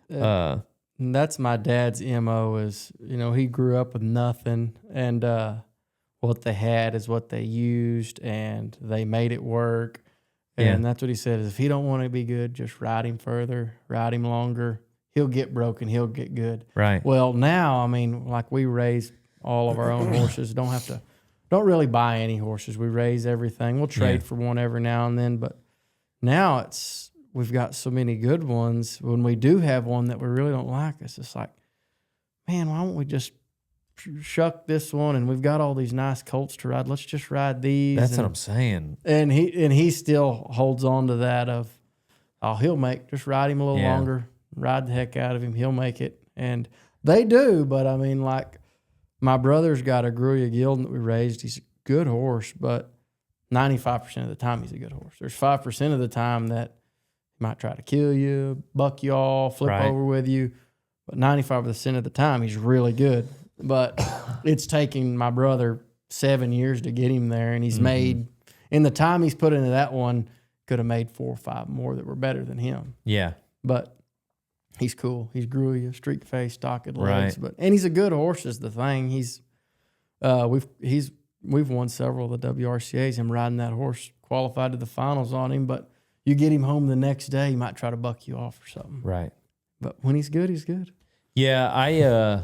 a. And that's my dad's MO is, he grew up with nothing, and what they had is what they used, and they made it work. And that's what he said is, if he don't want to be good, just ride him further, ride him longer. He'll get broken. He'll get good. Right. Well, now, like we raise all of our own horses. Don't really buy any horses. We raise everything. We'll trade for one every now and then. But now we've got so many good ones. When we do have one that we really don't like, it's just like, man, why don't we just shuck this one? And we've got all these nice colts to ride. Let's just ride these. That's what I'm saying. And he still holds on to that of, just ride him a little longer. Ride the heck out of him. He'll make it. And they do, but like my brother's got a Gruya Gildan that we raised. He's a good horse, but 95% of the time he's a good horse. There's 5% of the time that he might try to kill you, buck you off, flip over with you. But 95% of the time he's really good. But it's taking my brother 7 years to get him there, and he's made, in the time he's put into that one, could have made 4 or 5 more that were better than him. Yeah. But he's cool. He's gruey, streak face, stocked legs. And he's a good horse is the thing. We've won several of the WRCAs. Him riding that horse, qualified to the finals on him, but you get him home the next day, he might try to buck you off or something. Right. But when he's good, he's good. Yeah,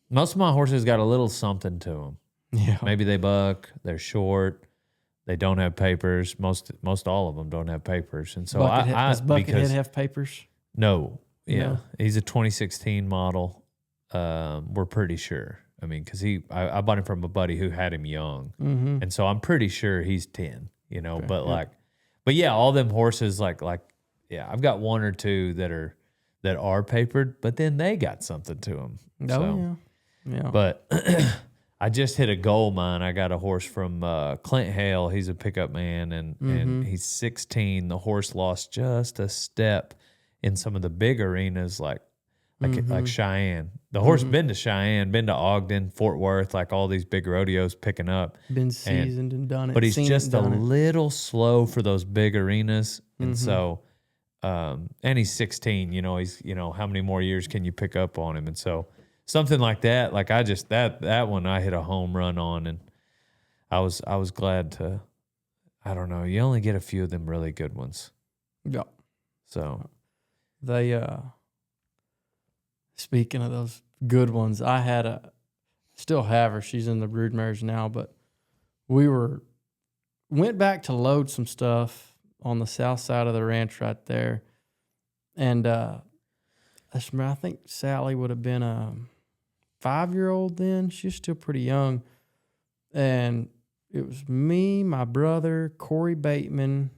most of my horses got a little something to them. Yeah. Maybe they buck, they're short, they don't have papers. Most all of them don't have papers. And so does Buckethead have papers? No. Yeah. No. He's a 2016 model. We're pretty sure. I mean, because I bought him from a buddy who had him young. Mm-hmm. And so I'm pretty sure he's 10, Okay. But yeah, all them horses, yeah, I've got 1 or 2 that are papered, but then they got something to them. Oh, yeah. But I just hit a gold mine. I got a horse from Clint Hale. He's a pickup man, and he's 16. The horse lost just a step in some of the big arenas, like Cheyenne. The horse been to Cheyenne, been to Ogden, Fort Worth, like all these big rodeos picking up. Been seasoned and done it. But he's just a little slow for those big arenas. And so, and he's 16, he's, how many more years can you pick up on him? And so something like that, like that one I hit a home run on, and I was glad to, I don't know, you only get a few of them really good ones. Yeah. So they, speaking of those good ones, still have her. She's in the broodmares now, but went back to load some stuff on the south side of the ranch right there. And I think Sally would have been a 5-year-old then. She was still pretty young. And it was me, my brother, Corey Bateman.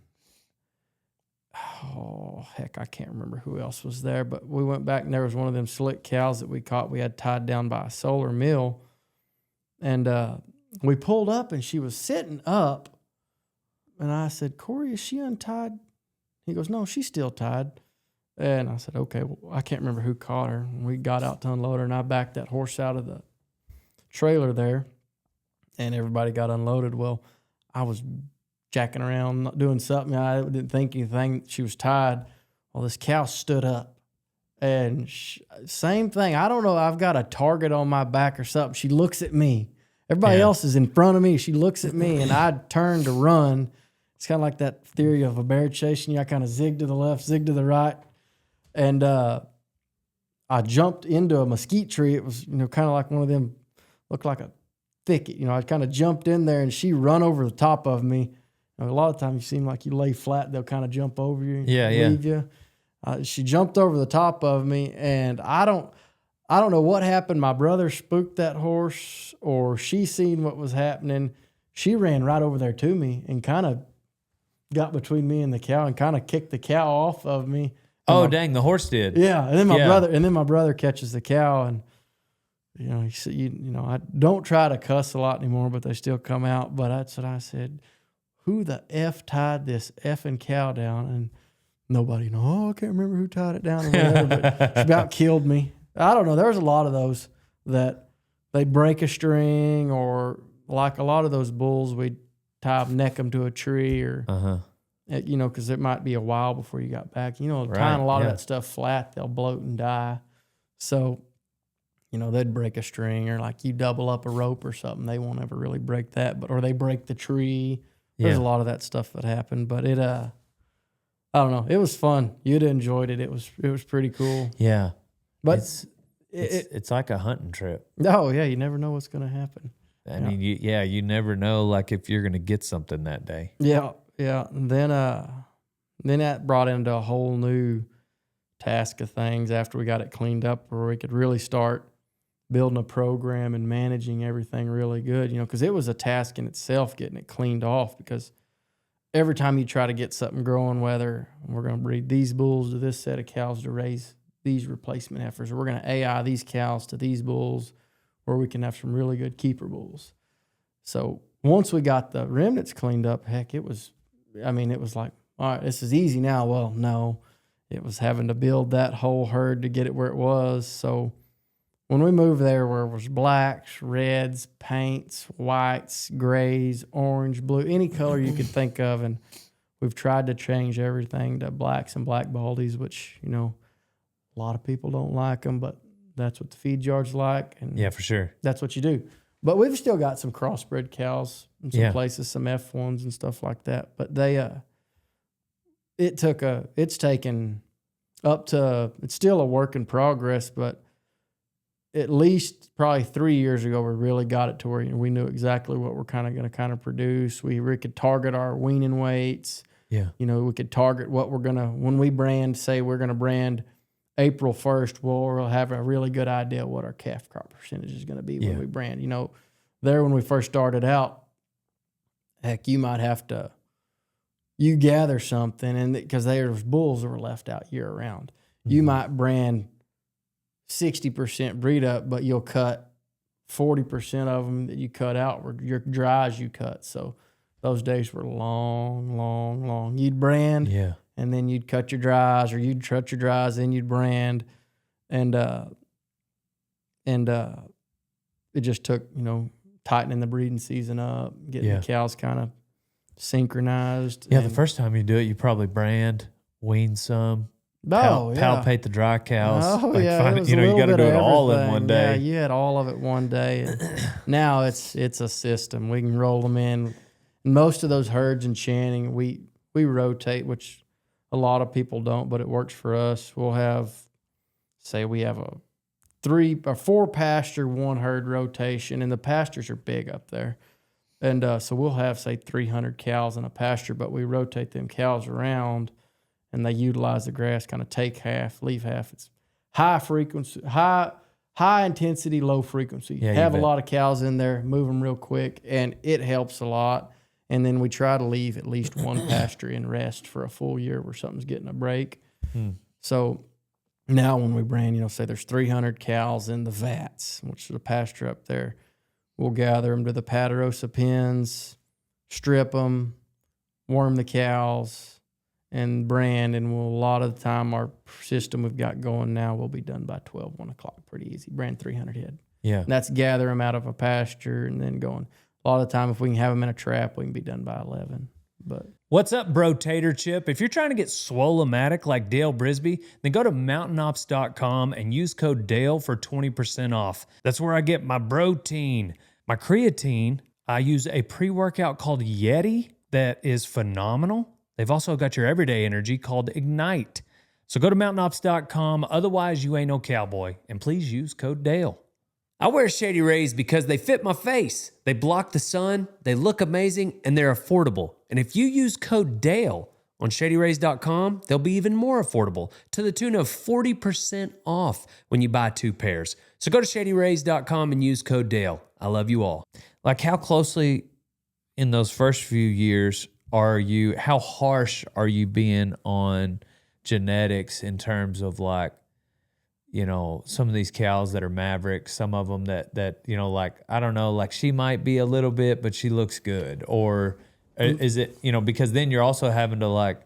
Oh, heck, I can't remember who else was there, but we went back and there was one of them slick cows that we caught. We had tied down by a solar mill. And we pulled up and she was sitting up. And I said, Corey, is she untied? He goes, no, she's still tied. And I said, okay, well, I can't remember who caught her. And we got out to unload her, and I backed that horse out of the trailer there, and everybody got unloaded. Well, I was jacking around, doing something. I didn't think anything. She was tied. Well, this cow stood up. And same thing. I don't know. I've got a target on my back or something. She looks at me. Everybody else is in front of me. She looks at me, and I turn to run. It's kind of like that theory of a bear chasing you. I kind of zig to the left, zig to the right. And I jumped into a mesquite tree. It was, kind of like one of them, looked like a thicket. I kind of jumped in there, and she run over the top of me. A lot of times you seem like you lay flat, they'll kind of jump over you and leave you. She jumped over the top of me, and I don't know what happened. My brother spooked that horse, or she seen what was happening. She ran right over there to me and kind of got between me and the cow and kind of kicked the cow off of me. Oh, dang, the horse did. Yeah, and then my brother catches the cow, and I don't try to cuss a lot anymore, but they still come out. But that's what I said. Who the F tied this effing cow down? And nobody I can't remember who tied it down or whatever, but she about killed me. I don't know. There's a lot of those that they break a string, or like a lot of those bulls, we'd neck them to a tree, or, because it might be a while before you got back. Tying a lot of that stuff flat, they'll bloat and die. So, they'd break a string, or like you double up a rope or something. They won't ever really break that, or they break the tree. There's a lot of that stuff that happened, but it, I don't know. It was fun. You'd enjoyed it. It was pretty cool. Yeah. But it's like a hunting trip. Oh yeah. You never know what's going to happen. I mean, you never know, like, if you're going to get something that day. Yeah. Yeah. And then that brought into a whole new task of things after we got it cleaned up, where we could really start building a program and managing everything really good, because it was a task in itself getting it cleaned off, because every time you try to get something growing, whether we're going to breed these bulls to this set of cows to raise these replacement heifers, or we're going to AI these cows to these bulls, where we can have some really good keeper bulls. So once we got the remnants cleaned up, heck, it was like, all right, this is easy now. Well, no, it was having to build that whole herd to get it where it was. So when we moved there, where it was blacks, reds, paints, whites, grays, orange, blue, any color you could think of, and we've tried to change everything to blacks and black baldies, which, you know, a lot of people don't like them, but that's what the feed yard's like. And yeah, for sure. that's what you do. But we've still got some crossbred cows in some Yeah. places, some F1s and stuff like that. But they, it's taken up to, it's still a work in progress, but at least probably 3 years ago, we really got it to where, you know, we knew exactly what we're kind of going to kind of produce. We could target our weaning weights. Yeah. You know, we could target what we're going to, when we brand, say we're going to brand April 1st, we'll have a really good idea what our calf crop percentage is going to be when we brand. You know, there when we first started out, heck, you might have to, you gather something, and because there's bulls that were left out year round. Mm-hmm. You might brand 60% breed up, but you'll cut 40% of them that you cut out were your dries you cut. So those days were long. You'd brand, and then you'd cut your dries, or you'd cut your dries, then you'd brand, and it just took, you know, tightening the breeding season up, getting the cows kind of synchronized. Yeah, the first time you do it, you probably brand, wean some, palpate the dry cows. Oh, like yeah. you know, you got to do it all in one day. Yeah, you had all of it one day. And now it's a system. We can roll them in. Most of those herds in Channing, we rotate, which a lot of people don't, but it works for us. We'll have, say we have a 3 or 4 pasture, 1 herd rotation, and the pastures are big up there. And so we'll have, say, 300 cows in a pasture, but we rotate them cows around, and they utilize the grass, kind of take half, leave half. It's high frequency, high intensity, low frequency. Yeah, have a lot of cows in there, move them real quick, and it helps a lot. And then we try to leave at least 1 pasture in rest for a full year where something's getting a break. So now when we brand, you know, say there's 300 cows in the vats, which is a pasture up there, we'll gather them to the Patarosa pens, strip them, worm the cows, and brand. And a lot of the time, our system we've got going now will be done by 12, 1 o'clock. Pretty easy. Brand 300 head. Yeah. And that's gather them out of a pasture and then going. A lot of the time, if we can have them in a trap, we can be done by 11. But what's up, bro tater chip? If you're trying to get swole-o-matic like Dale Brisby, then go to mountainops.com and use code Dale for 20% off. That's where I get my protein. My creatine, I use a pre-workout called Yeti that is phenomenal. They've also got your everyday energy called Ignite. So go to mountainops.com. Otherwise, you ain't no cowboy. And please use code Dale. I wear Shady Rays because they fit my face. They block the sun, they look amazing, and they're affordable. And if you use code DALE on ShadyRays.com, they'll be even more affordable, to the tune of 40% off when you buy 2 pairs. So go to ShadyRays.com and use code DALE. I love you all. Like, how closely in those first few years how harsh are you being on genetics in terms of, like, you know, some of these cows that are Mavericks, some of them that, you know, like, I don't know, like she might be a little bit, but she looks good. Or is it, you know, because then you're also having to, like,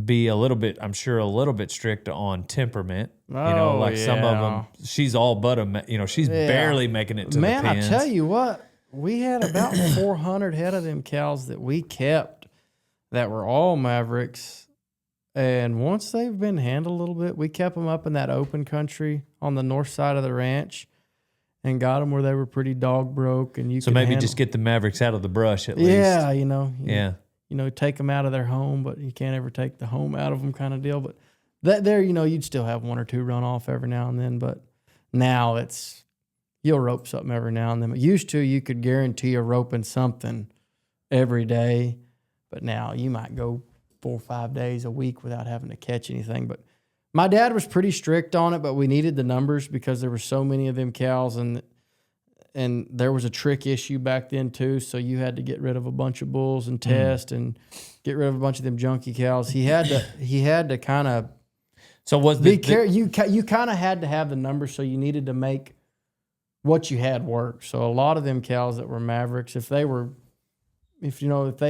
be a little bit, I'm sure, a little bit strict on temperament. Oh, you know, like some of them, she's all but she's barely making it to the pens. Man, I tell you what, we had about 400 head of them cows that we kept that were all Mavericks. And once they've been handled a little bit, we kept them up in that open country on the north side of the ranch and got them where they were pretty dog broke. And so maybe just get the Mavericks out of the brush at least. Yeah, you know. Yeah. You know, take them out of their home, but you can't ever take the home out of them kind of deal. But that there, you know, you'd still have 1 or 2 run off every now and then. But now you'll rope something every now and then. But used to, you could guarantee you're roping something every day. But now you might go 4 or 5 days a week without having to catch anything. But my dad was pretty strict on it, but we needed the numbers because there were so many of them cows, and there was a trick issue back then too. So you had to get rid of a bunch of bulls and test and get rid of a bunch of them junky cows. He had to kind of. So was you kind of had to have the numbers, so you needed to make what you had worked. So a lot of them cows that were Mavericks, if they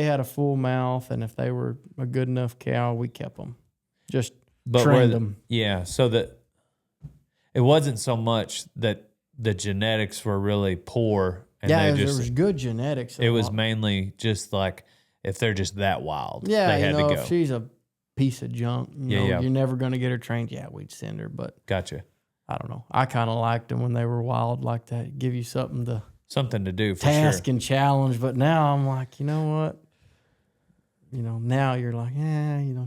had a full mouth and if they were a good enough cow, we kept them. Just trained them. Yeah, so that it wasn't so much that the genetics were really poor. And there was good genetics. It was mainly just like if they're just that wild, yeah, they had to go. If she's a piece of junk, you're never going to get her trained. Yeah, we'd send her. But gotcha. I don't know. I kind of liked them when they were wild like that. Give you something to do for task sure. and challenge. But now I'm like, you know what? Now you're like,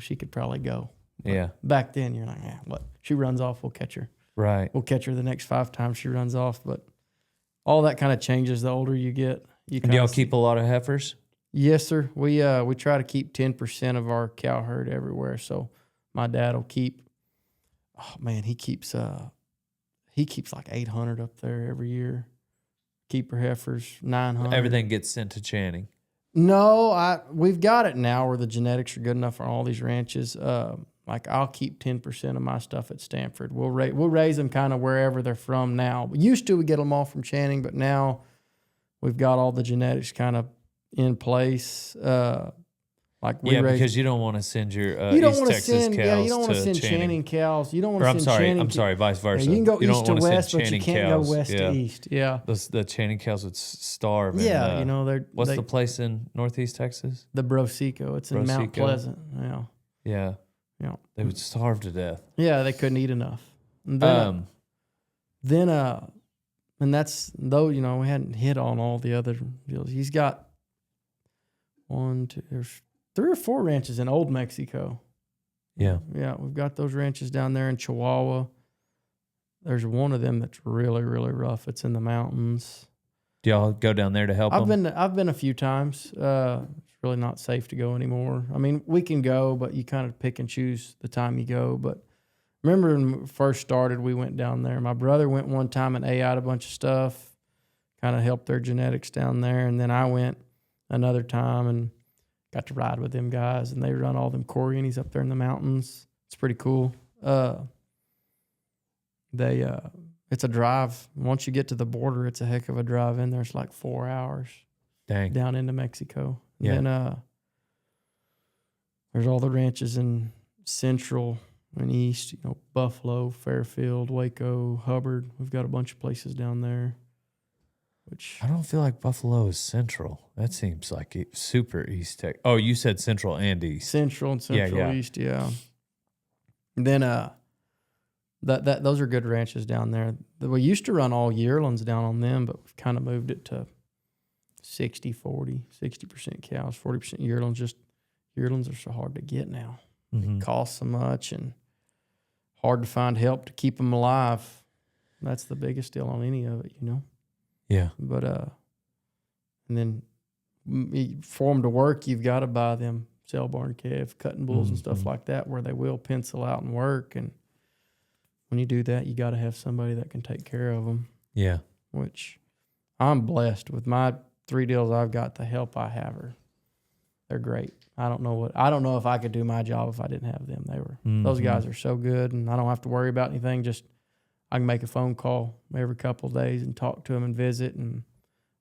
she could probably go. But yeah. Back then you're like, what? She runs off, we'll catch her. Right. We'll catch her the next 5 times she runs off. But all that kind of changes the older you get. Do y'all keep a lot of heifers? Yes, sir. We try to keep 10% of our cow herd everywhere. So my dad will keep. Oh man, he keeps like 800 up there every year. Keeper heifers 900. Everything gets sent to Channing. No, we've got it now where the genetics are good enough on all these ranches. Like I'll keep 10% of my stuff at Stanford. We'll raise them kind of wherever they're from now. Used to we get them all from Channing, but now we've got all the genetics kind of in place. Because you don't want to send your East Texas cows you don't want to send Channing. Channing cows. You don't want to send Channing. I'm sorry, vice versa. Yeah, you can go east to west, but you Channing can't cows. go west to east. Yeah. The Channing cows would starve. Yeah, they're what's the place in Northeast Texas? The Brosico. It's in Mount Pleasant. Yeah. Yeah. Yeah. They would starve to death. Yeah, they couldn't eat enough. And and that's though, we hadn't hit on all the other deals. He's got there's 3 or 4 ranches in Old Mexico. Yeah. Yeah, we've got those ranches down there in Chihuahua. There's one of them that's really, really rough. It's in the mountains. Do y'all go down there to help them? I've been a few times. It's really not safe to go anymore. I mean, we can go, but you kind of pick and choose the time you go. But remember when we first started, we went down there. My brother went one time and AI'd a bunch of stuff, kind of helped their genetics down there. And then I went another time and got to ride with them guys, and they run all them Corrientes up there in the mountains. It's pretty cool. It's a drive. Once you get to the border, it's a heck of a drive in there. It's like 4 hours. Dang. Down into Mexico. And yeah. Then there's all the ranches in Central and East, Buffalo, Fairfield, Waco, Hubbard. We've got a bunch of places down there. Which I don't feel like Buffalo is Central. That seems like super East Tech. Oh, you said Central and East. Central and Central East, yeah. And then those are good ranches down there. We used to run all yearlings down on them, but we've kind of moved it to 60-40, 60% cows, 40% yearlings. Just yearlings are so hard to get now. Mm-hmm. It costs so much and hard to find help to keep them alive. That's the biggest deal on any of it, Yeah. But and then for them to work, you've got to buy them cell barn calf, cutting bulls and stuff like that, where they will pencil out and work. And when you do that, you got to have somebody that can take care of them. Yeah. Which I'm blessed with my 3 deals I've got. The help I have they're great. I don't know if I could do my job if I didn't have them. Those guys are so good, and I don't have to worry about anything. Just I can make a phone call every couple of days and talk to them and visit, and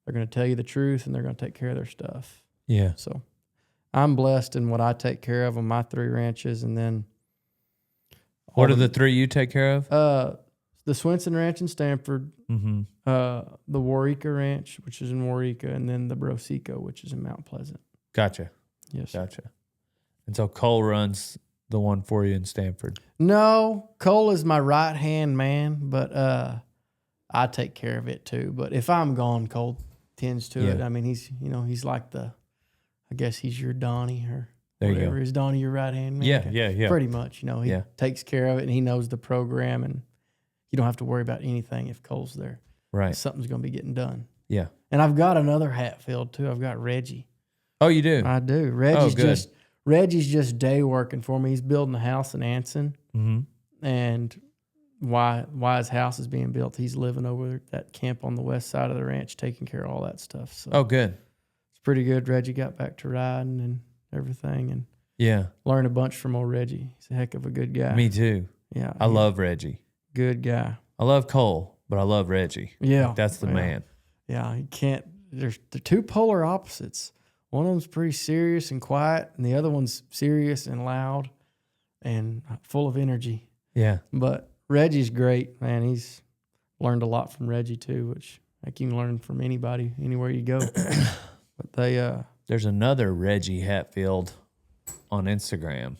they're going to tell you the truth, and they're going to take care of their stuff. Yeah. So I'm blessed in what I take care of on my 3 ranches, and then what are the 3 you take care of? The Swenson Ranch in Stanford, the Waurika Ranch, which is in Waurika, and then the Brosico, which is in Mount Pleasant. Gotcha. Yes. Gotcha. And so Cole runs the one for you in Stanford. No, Cole is my right-hand man, but I take care of it too. But if I'm gone, Cole tends to it. I mean, he's like I guess he's your Donnie or there whatever. You go. Is Donnie your right-hand man? Yeah. Pretty much, he takes care of it, and he knows the program, and you don't have to worry about anything if Cole's there. Right. Something's going to be getting done. Yeah. And I've got another Hatfield too. I've got Reggie. Oh, you do? I do. Reggie's just day working for me. He's building a house in Anson. Mm-hmm. And why his house is being built, he's living over at that camp on the west side of the ranch, taking care of all that stuff. So good. It's pretty good. Reggie got back to riding and everything, and learned a bunch from old Reggie. He's a heck of a good guy. Me too. Yeah. I love Reggie. Good guy. I love Cole, but I love Reggie. Yeah. Like, that's the man. Yeah, you can't. They're two polar opposites. One of them's pretty serious and quiet, and the other one's serious and loud and full of energy. Yeah. But Reggie's great, man. He's learned a lot from Reggie too, which like you can learn from anybody, anywhere you go. But there's another Reggie Hatfield on Instagram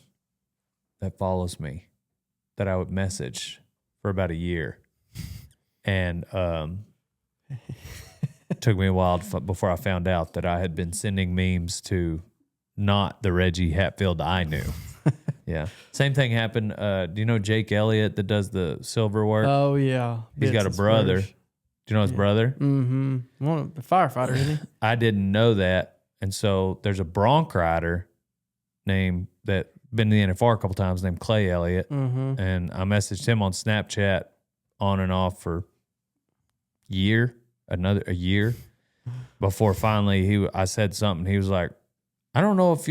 that follows me that I would message for about a year. And it took me a while before I found out that I had been sending memes to not the Reggie Hatfield I knew. Yeah. Same thing happened. Do you know Jake Elliott that does the silver work? Oh, yeah. He's got a brother. Do you know his brother? Mm-hmm. One the firefighter, isn't he? I didn't know that. And so there's a bronc rider named that been in the NFR a couple times named Clay Elliott. Mm-hmm. And I messaged him on Snapchat on and off for a year before finally I said something. He was like, I don't know if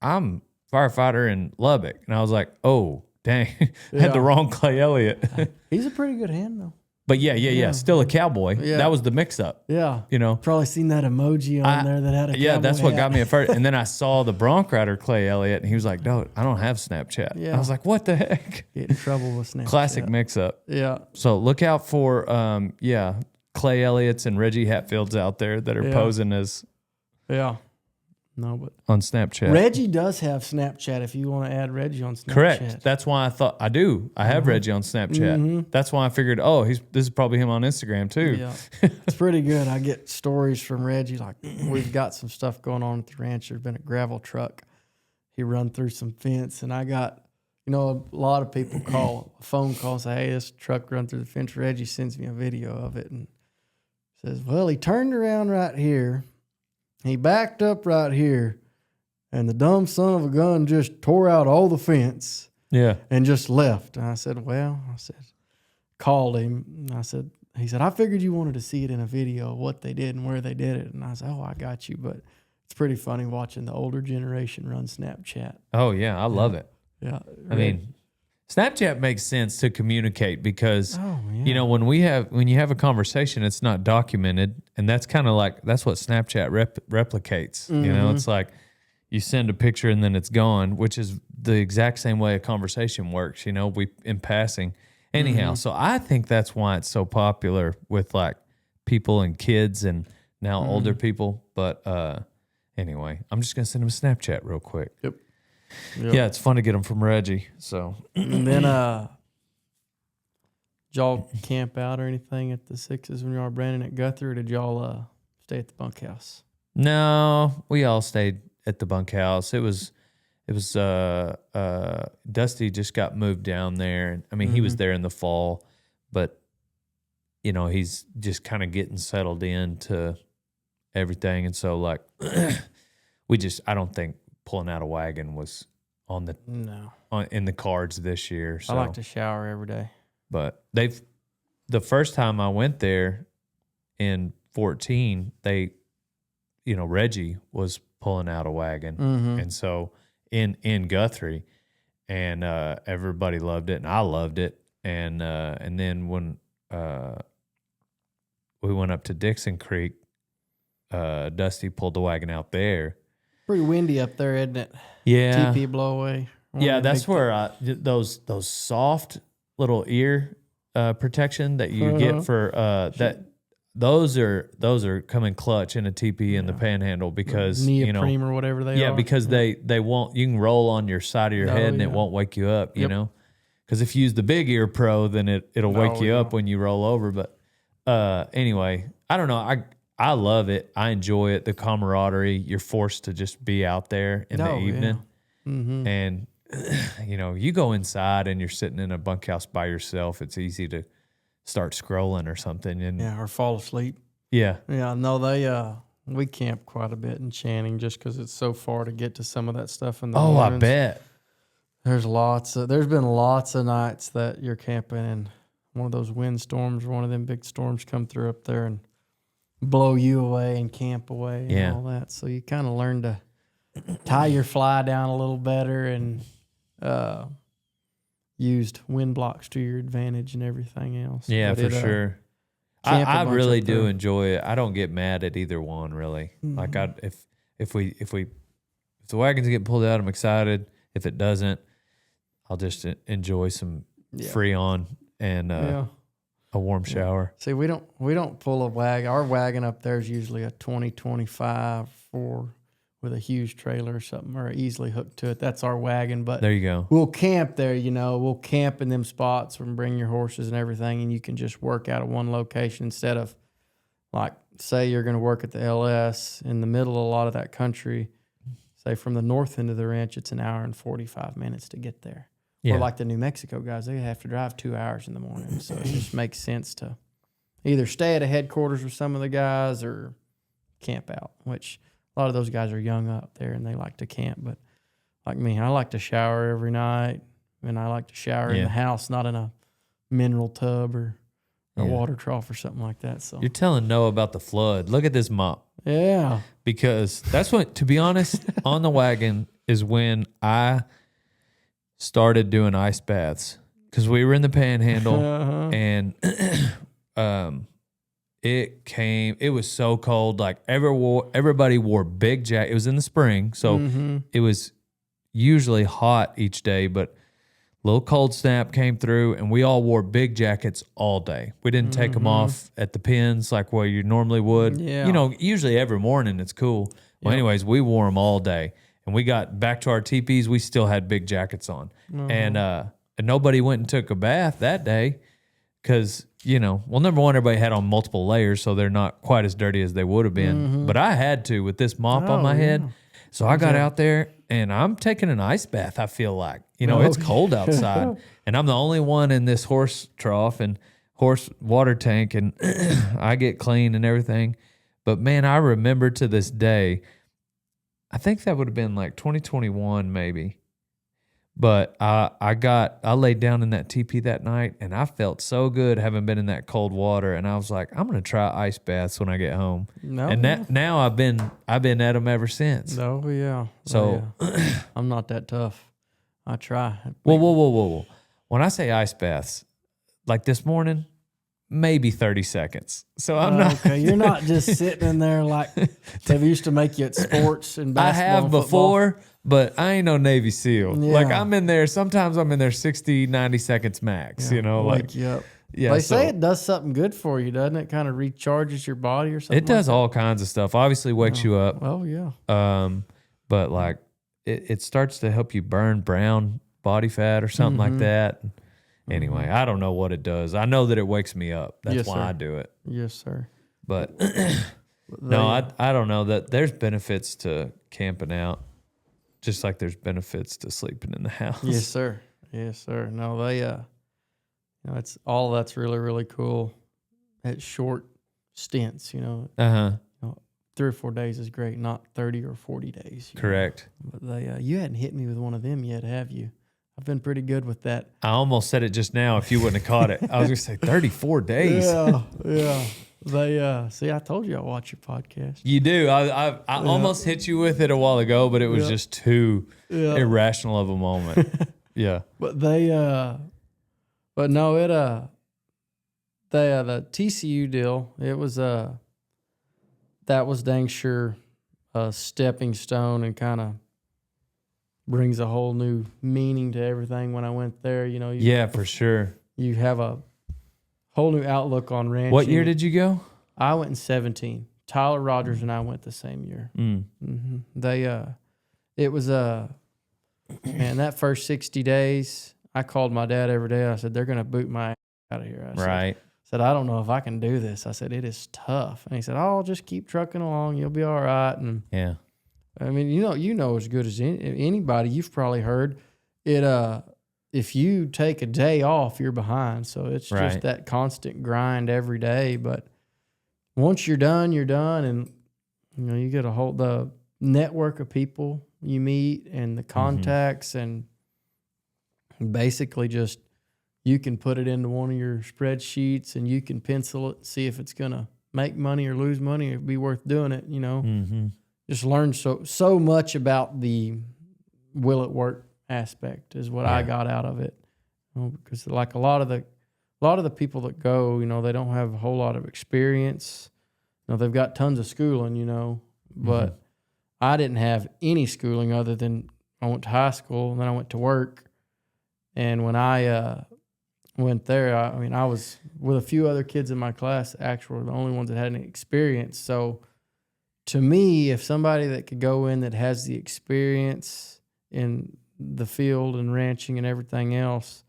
I'm firefighter in Lubbock. And I was like, oh, dang. I had the wrong Clay Elliott. He's a pretty good hand, though. But yeah. Still a cowboy. Yeah. That was the mix up. Yeah. You know? Probably seen that emoji on there that had a cowboy that's what hat. got me at first. And then I saw the bronc rider Clay Elliott, and he was like, no, I don't have Snapchat. Yeah. I was like, what the heck? Get in trouble with Snapchat. Classic mix up. Yeah. So look out for, Clay Elliott's and Reggie Hatfields out there that are posing as No, but on Snapchat. Reggie does have Snapchat if you want to add Reggie on Snapchat. Correct. That's why I thought I do. I have Reggie on Snapchat. That's why I figured, this is probably him on Instagram too. Yeah. It's pretty good. I get stories from Reggie. Like, we've got some stuff going on at the ranch. There's been a gravel truck. He run through some fence, and I got, a lot of people call, a phone call, say, hey, this truck run through the fence. Reggie sends me a video of it and says, well, he turned around right here. He backed up right here, and the dumb son of a gun just tore out all the fence and just left. And I said, called him. And he said, I figured you wanted to see it in a video, what they did and where they did it. And I said, I got you. But it's pretty funny watching the older generation run Snapchat. Oh, yeah. I love it. Yeah. I mean, Snapchat makes sense to communicate because, when you have a conversation, it's not documented. And that's kind of like, that's what Snapchat replicates. It's like you send a picture and then it's gone, which is the exact same way a conversation works, we in passing. Anyhow, so I think that's why it's so popular with like people and kids and now older people. But anyway, I'm just going to send them a Snapchat real quick. Yep. Yeah, it's fun to get them from Reggie. So and then, did y'all camp out or anything at the Sixes when you were Brandon at Guthrie, or did y'all stay at the bunkhouse? No, we all stayed at the bunkhouse. It was Dusty just got moved down there. I mean, he was there in the fall, but he's just kind of getting settled into everything, and so like I don't think pulling out a wagon was in the cards this year. So. I like to shower every day. But the first time I went there in 2014, Reggie was pulling out a wagon. And so in Guthrie, and everybody loved it and I loved it. And then when we went up to Dixon Creek, Dusty pulled the wagon out there. Pretty windy up there, isn't it? Yeah. TP blow away. Yeah, that's where those soft little ear protection that you get for those are coming clutch in a TP in the Panhandle because neoprene or whatever they are. Yeah, because they won't. You can roll on your side of your head and it won't wake you up. You know, because if you use the big ear pro, then it'll wake you up when you roll over. But anyway, I don't know. I love it. I enjoy it. The camaraderie. You're forced to just be out there in the evening. Yeah. And, you go inside and you're sitting in a bunkhouse by yourself. It's easy to start scrolling or something. And or fall asleep. Yeah. Yeah, no, we camp quite a bit in Channing just because it's so far to get to some of that stuff in the mornings. I bet. There's been lots of nights that you're camping and one of those windstorms or one of them big storms come through up there and blow you away and camp away and all that. So you kind of learn to tie your fly down a little better and used wind blocks to your advantage and everything else. Yeah, But for sure. camp a I bunch really up do there. enjoy it. I don't get mad at either one really. Like if the wagons get pulled out, I'm excited. If it doesn't, I'll just enjoy some Freon and a warm shower. See, we don't pull a wagon. Our wagon up there is usually a 2025 Ford with a huge trailer or something, or easily hooked to it. That's our wagon. But There you go. we'll camp there. We'll camp in them spots and bring your horses and everything, and you can just work out of one location instead of, like, say you're going to work at the LS in the middle of a lot of that country. Say from the north end of the ranch, it's an hour and 45 minutes to get there. Yeah. Or like the New Mexico guys, they have to drive 2 hours in the morning. So it just makes sense to either stay at a headquarters with some of the guys or camp out, which a lot of those guys are young up there and they like to camp. But like me, I like to shower every night, and I like to shower in the house, not in a mineral tub or a water trough or something like that. So You're telling Noah about the flood. Look at this mop. yeah. Because that's what, to be honest, on the wagon is when I started doing ice baths. Because we were in the Panhandle and it was so cold. Like everybody wore big jackets. It was in the spring, so it was usually hot each day, but a little cold snap came through and we all wore big jackets all day. We didn't take them off at the pins like where you normally would. Yeah. Usually every morning it's cool. Well, anyways, we wore them all day. And we got back to our teepees, we still had big jackets on. And nobody went and took a bath that day because, number one, everybody had on multiple layers, so they're not quite as dirty as they would have been. But I had to with this mop on my head. So I got out there and I'm taking an ice bath, I feel like. It's cold outside. And I'm the only one in this horse trough and horse water tank, and I get clean and everything. But man, I remember to this day, I think that would have been like 2021 maybe. But I laid down in that teepee that night and I felt so good having been in that cold water, and I was like, I'm gonna try ice baths when I get home. Now I've been at them ever since. Oh yeah. So I'm not that tough. I try. Whoa. When I say ice baths, like this morning, maybe 30 seconds. So I'm not. Okay, you're not just sitting in there like they used to make you at sports and basketball. I have before, but I ain't no Navy SEAL. Yeah. Like I'm in there, sometimes I'm in there 60, 90 seconds max, wake you up. Yeah, they say it does something good for you, doesn't it? Kind of recharges your body or something. It does like all kinds of stuff. Obviously wakes you up. Oh yeah. But like it starts to help you burn brown body fat or something like that. Anyway, I don't know what it does. I know that it wakes me up. That's why I do it. Yes, sir. But no, I don't know that there's benefits to camping out, just like there's benefits to sleeping in the house. Yes, sir. Yes, sir. No, it's all that's really, really cool. At short stints, 3 or 4 days is great, not 30 or 40 days. Correct. But you hadn't hit me with one of them yet, have you? I've been pretty good with that. I almost said it just now if you wouldn't have caught it. I was going to say 34 days. Yeah. They see, I told you I watch your podcast. You do. I almost hit you with it a while ago, but it was just too irrational of a moment. Yeah. But but no, the TCU deal, it was that was dang sure a stepping stone and kind of brings a whole new meaning to everything. When I went there, for sure. You have a whole new outlook on ranching. What year did you go? I went in 2017. Tyler Rogers and I went the same year. It was man, that first 60 days, I called my dad every day. I said, they're going to boot my ass out of here. I said, I don't know if I can do this. I said, it is tough. And he said, oh, just keep trucking along. You'll be all right. And yeah. I mean, you know as good as anybody. You've probably heard it. If you take a day off, you're behind. So it's just that constant grind every day. But once you're done, and you get the network of people you meet and the contacts, and basically just you can put it into one of your spreadsheets and you can pencil it, see if it's gonna make money or lose money, or be worth doing it. Just learn so much about the will it work aspect is what I got out of it. because like a lot of the people that go, they don't have a whole lot of experience. They've got tons of schooling, but I didn't have any schooling other than I went to high school and then I went to work. And when I went there, I was with a few other kids in my class, actually the only ones that had any experience. So to me, if somebody that could go in that has the experience in the field and ranching and everything else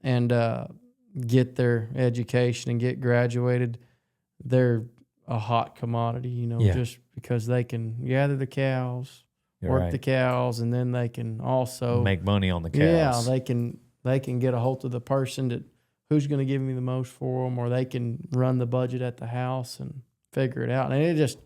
and get their education and get graduated, they're a hot commodity, just because they can gather the cows, work the cows, and then they can also make money on the cows. Yeah, they can get a hold of the person who's going to give me the most for them, or they can run the budget at the house and figure it out. And it just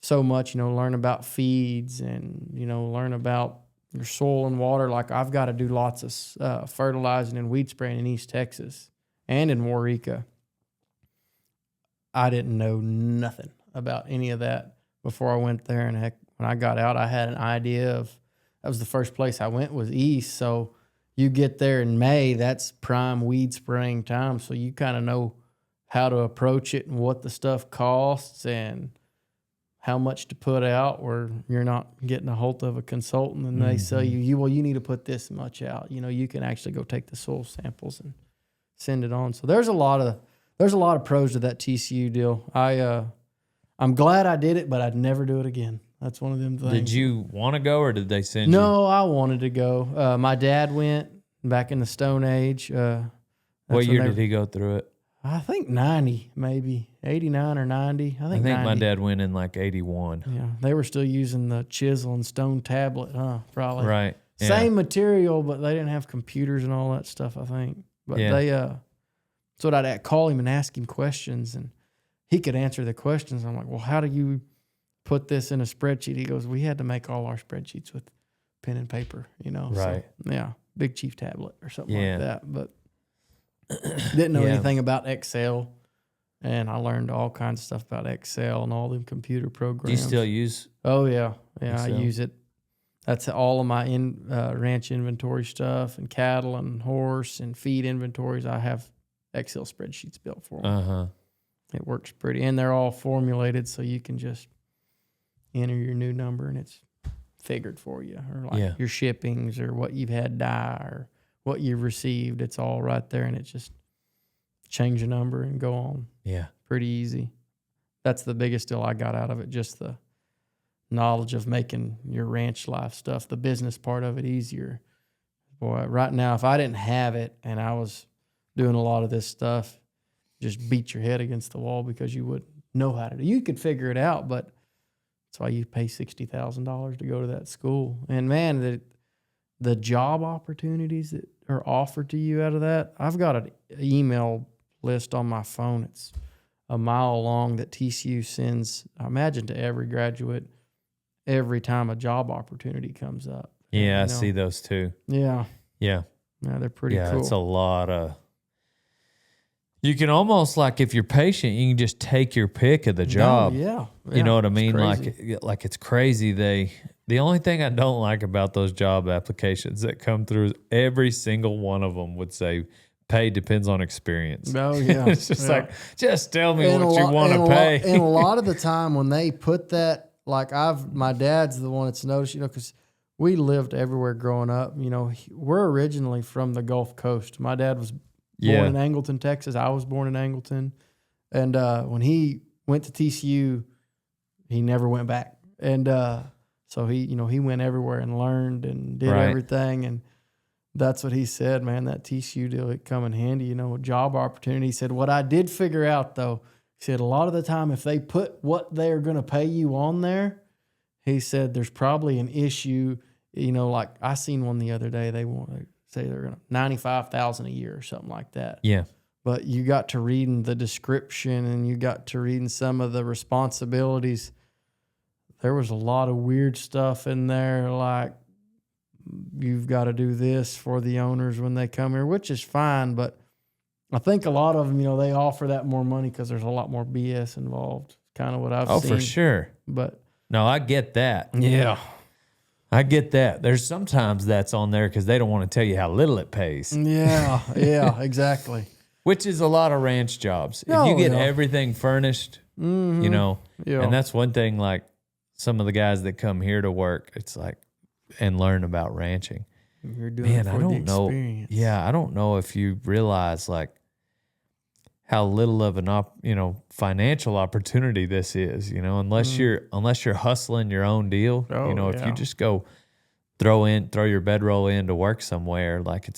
so much, learn about feeds and, learn about your soil and water. Like I've got to do lots of fertilizing and weed spraying in East Texas and in Waurika. I didn't know nothing about any of that before I went there. And heck, when I got out, I had an idea of, that was the first place I went was east. So you get there in May, that's prime weed spraying time. So you kind of know how to approach it and what the stuff costs and how much to put out, where you're not getting a hold of a consultant and they say you need to put this much out. You can actually go take the soil samples and send it on. So there's a lot of pros to that TCU deal. I'm glad I did it, but I'd never do it again. That's one of them things. Did you want to go, or did they send you? No, I wanted to go. My dad went back in the Stone Age. What year did he go through it? I think 90, maybe 89 or 90. I think 90. My dad went in like 81. Yeah, they were still using the chisel and stone tablet, probably. Right. Yeah. Same material, but they didn't have computers and all that stuff, I think. But so I'd call him and ask him questions, and he could answer the questions. I'm like, well, how do you put this in a spreadsheet? He goes, we had to make all our spreadsheets with pen and paper, Right. So, yeah, Big Chief tablet or something like that. But didn't know anything about Excel, and I learned all kinds of stuff about Excel and all them computer programs. Do you still use? Oh yeah, Excel? I use it. That's all of my ranch inventory stuff and cattle and horse and feed inventories. I have Excel spreadsheets built for them. It works pretty, and they're all formulated, so you can just enter your new number and it's figured for you, or like your shippings or what you've had die or what you've received. It's all right there, and it's just change a number and go on. Yeah. Pretty easy. That's the biggest deal I got out of it, just the knowledge of making your ranch life stuff, the business part of it, easier. Boy, right now, if I didn't have it and I was doing a lot of this stuff, just beat your head against the wall because you wouldn't know how to do it. You could figure it out, but that's why you pay $60,000 to go to that school. And man, the job opportunities that are offered to you out of that, I've got an email list on my phone. It's a mile long that TCU sends, I imagine, to every graduate every time a job opportunity comes up. Yeah, I see those too. Yeah. Yeah. Yeah, they're pretty cool. Yeah, it's a lot of... You can almost, like, if you're patient, you can just take your pick of the job. Yeah. You know what I mean? Like it's crazy. The only thing I don't like about those job applications that come through, every single one of them would say pay depends on experience. Oh, yeah. It's just like, just tell me what you want to pay. And a lot of the time when they put that, like my dad's the one that's noticed, because we lived everywhere growing up. We're originally from the Gulf Coast. My dad was born in Angleton, Texas. I was born in Angleton. And when he went to TCU, he never went back. And so he went everywhere and learned and did everything. And that's what he said, man, that TCU deal, it come in handy, a job opportunity. He said, what I did figure out, though, he said, a lot of the time, if they put what they're going to pay you on there, he said, there's probably an issue. Like I seen one the other day, they want to say they're going to $95,000 a year or something like that. Yeah. But you got to reading the description and you got to reading some of the responsibilities. There was a lot of weird stuff in there, like you've got to do this for the owners when they come here, which is fine. But I think a lot of them, they offer that more money because there's a lot more BS involved. Kind of what I've seen. Oh, for sure. But no, I get that. Yeah. I get that. There's sometimes that's on there because they don't want to tell you how little it pays, Yeah, yeah, exactly. which is a lot of ranch jobs. If Oh, you get yeah. everything furnished, you know, Yeah. and that's one thing, like some of the guys that come here to work, it's like, and learn about ranching. You're doing Man, it for I don't the know. experience. Yeah, I don't know if you realize like how little of an financial opportunity this is, unless you're hustling your own deal. Oh, If you yeah. just go throw your bedroll in to work somewhere, like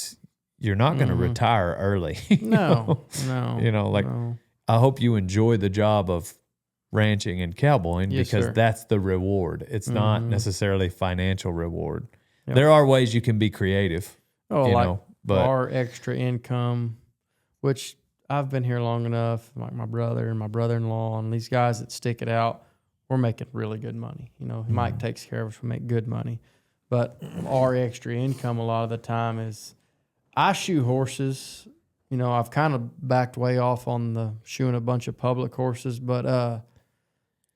you're not going to retire early. No, no. I hope you enjoy the job of ranching and cowboying Yes, because sir. that's the reward. It's not necessarily financial reward. Yep. There are ways you can be creative. But our extra income, which I've been here long enough, like my brother and my brother-in-law and these guys that stick it out, we're making really good money. Mike takes care of us, we make good money. But our extra income a lot of the time is I shoe horses. I've kind of backed way off on the shoeing a bunch of public horses, but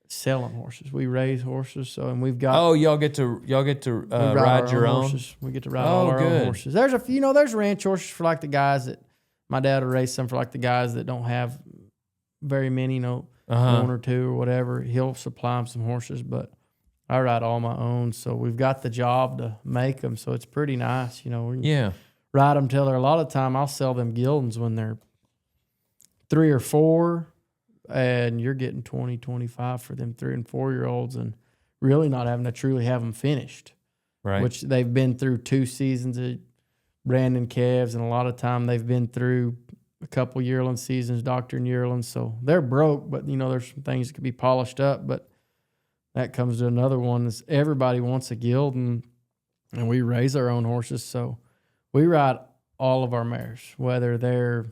selling horses. We raise horses, and we've got y'all get to ride our your own horses. We get to ride all our own horses. There's there's ranch horses for like the guys that my dad will race some for like the guys that don't have very many, one or two or whatever. He'll supply them some horses, but I ride all my own. So we've got the job to make them, so it's pretty nice. We can ride them till they're a lot of time. I'll sell them geldings when they're 3 or 4. And you're getting 20, 25 for them 3 and 4 year olds and really not having to truly have them finished. Right. Which they've been through 2 seasons of branding calves, and a lot of time they've been through a couple yearling seasons, doctoring yearlings. So they're broke, but there's some things that could be polished up. But that comes to another one is everybody wants a gelding, and we raise our own horses. So we ride all of our mares, whether they're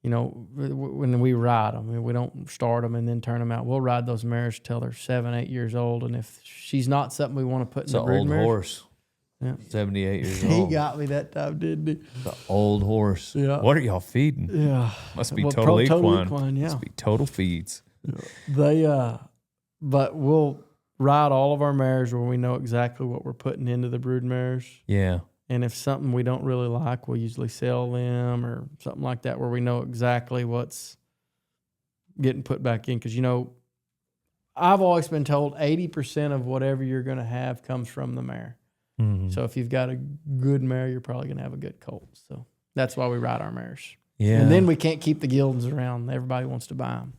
when we ride them, we don't start them and then turn them out. We'll ride those mares till they're 7, 8 years old. And if she's not something we want to put in the brood old mare, horse. Yeah. 78 years he old. got me that time, didn't he? The old horse. Yeah. What are y'all feeding? Yeah. Must be Well, total total equine. equine, yeah. Must be total feeds. But we'll ride all of our mares where we know exactly what we're putting into the brood mares. Yeah. And if something we don't really like, we'll usually sell them or something like that where we know exactly what's getting put back in. Because, I've always been told 80% of whatever you're going to have comes from the mare. Mm-hmm. So if you've got a good mare, you're probably going to have a good colt. So that's why we ride our mares. Yeah. And then we can't keep the geldings around. Everybody wants to buy them.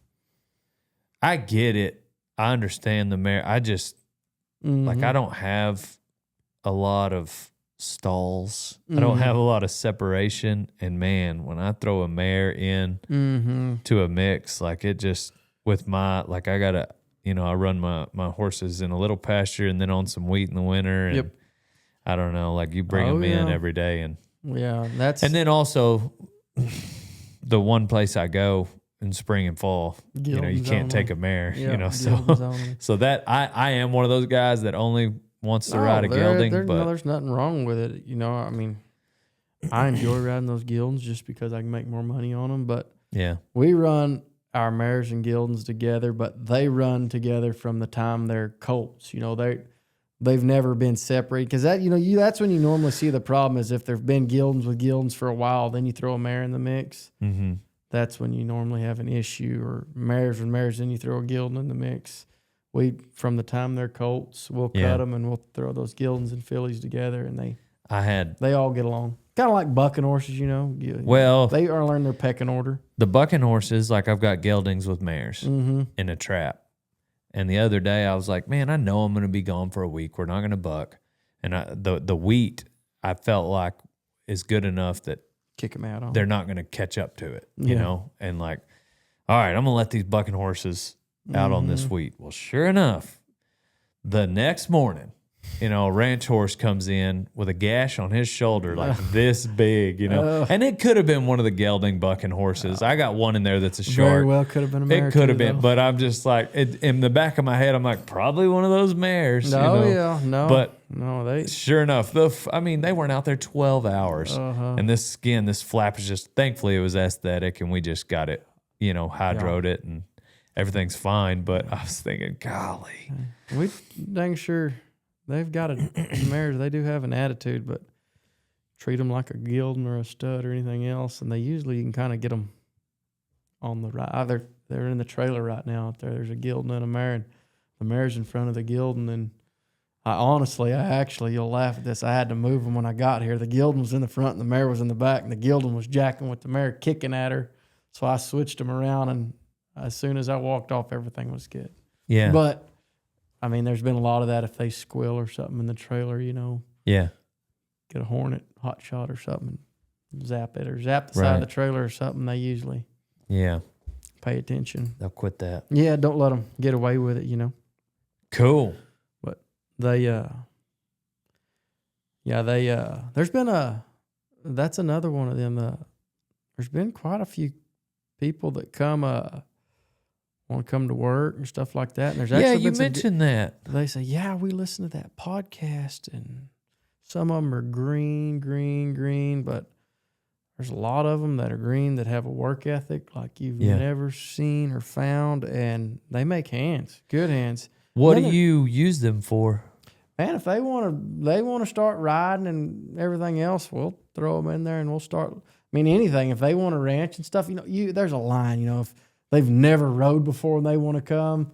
I get it. I understand the mare. I just, I don't have a lot of stalls. I don't have a lot of separation. And man, when I throw a mare in to a mix, like it just, with my, like I gotta, I run my horses in a little pasture and then on some wheat in the winter. And I don't know, like you bring them in every day. And and then also the one place I go in spring and fall, you can't take a mare, so that I am one of those guys that only wants to ride a gelding. But there's nothing wrong with it. I mean, I enjoy riding those geldings just because I can make more money on them. But we run our mares and geldings together, but they run together from the time they're colts. They've never been separated because that's when you normally see the problem is if there've been geldings with geldings for a while, then you throw a mare in the mix. Mm-hmm. That's when you normally have an issue, or mares with mares, then you throw a gelding in the mix. From the time they're colts, we'll cut them and we'll throw those geldings and fillies together, and they all get along. Kind of like bucking horses, Well, they are learn their pecking order. The bucking horses, like I've got geldings with mares in a trap. And the other day I was like, man, I know I'm going to be gone for a week. We're not going to buck. And the wheat I felt like is good enough that kick them out. They're not going to catch up to it, and like, all right, I'm going to let these bucking horses out on this wheat. Well, sure enough, the next morning, a ranch horse comes in with a gash on his shoulder like this big, and it could have been one of the gelding bucking horses. I got one in there that's a shark. Very well could have been a mare. It could have been, but I'm just like, in the back of my head, I'm like, probably one of those mares. But sure enough, they weren't out there 12 hours, and this flap is just, thankfully it was aesthetic, and we just got it, hydroed it, and everything's fine. But I was thinking, golly, we dang sure they've got some mares. They do have an attitude, but treat them like a gelding or a stud or anything else, and you can kind of get them on the right. Either they're in the trailer right now out there. There's a gelding and a mare, and the mare's in front of the gelding. And you'll laugh at this. I had to move them when I got here. The gelding was in the front and the mare was in the back, and the gelding was jacking with the mare, kicking at her. So I switched them around, and as soon as I walked off, everything was good. Yeah. But I mean, there's been a lot of that. If they squeal or something in the trailer, Yeah. get a hornet, hot shot or something, zap it or zap the side of the trailer or something. They usually pay attention. They'll quit that. Yeah, don't let them get away with it. Cool. But they, there's been that's another one of them. There's been quite a few people that want to come to work and stuff like that. And there's actually you mentioned that. They say, yeah, we listen to that podcast, and some of them are green, but there's a lot of them that are green that have a work ethic like you've never seen or found, and they make good hands. What do you use them for? Man, if they want to start riding and everything else, we'll throw them in there and we'll start. I mean, anything. If they want to ranch and stuff, there's a line. If they've never rode before and they want to come,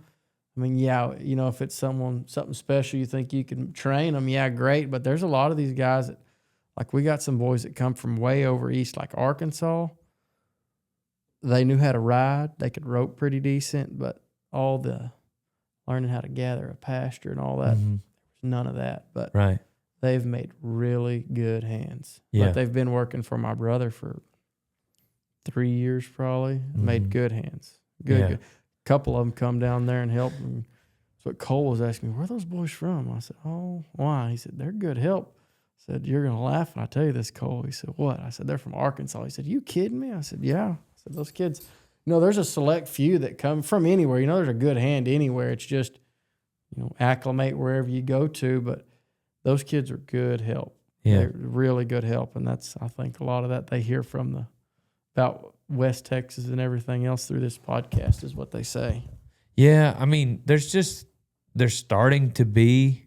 I mean, if it's something special, you think you can train them, great. But there's a lot of these guys that, like, we got some boys that come from way over east, like Arkansas. They knew how to ride. They could rope pretty decent, but all the learning how to gather a pasture and all that, there's none of that. But they've made really good hands. Yeah. But they've been working for my brother for 3 years probably. Made good hands. Good. A couple of them come down there and help. And so Cole was asking me, where are those boys from? I said, oh, why? He said, they're good help. I said, you're going to laugh when I tell you this, Cole. He said, what? I said, they're from Arkansas. He said, you kidding me? I said, yeah. I said, those kids, there's a select few that come from anywhere. There's a good hand anywhere. It's just, acclimate wherever you go to. But those kids are good help. Yeah. They're really good help. And that's, I think, a lot of that they hear from about West Texas and everything else through this podcast is what they say. Yeah. I mean, there's starting to be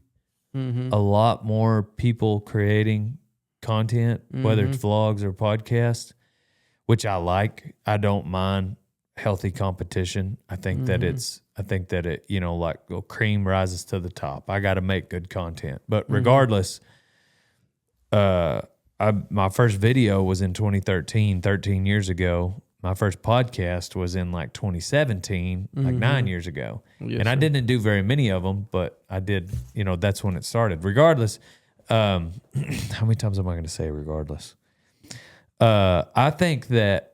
a lot more people creating content, whether it's vlogs or podcasts, which I like. I don't mind healthy competition. I think that cream rises to the top. I got to make good content. But regardless, my first video was in 2013, 13 years ago. My first podcast was in 2017, 9 years ago. Yes, and I didn't do very many of them, but I did, that's when it started. Regardless, how many times am I going to say regardless? I think that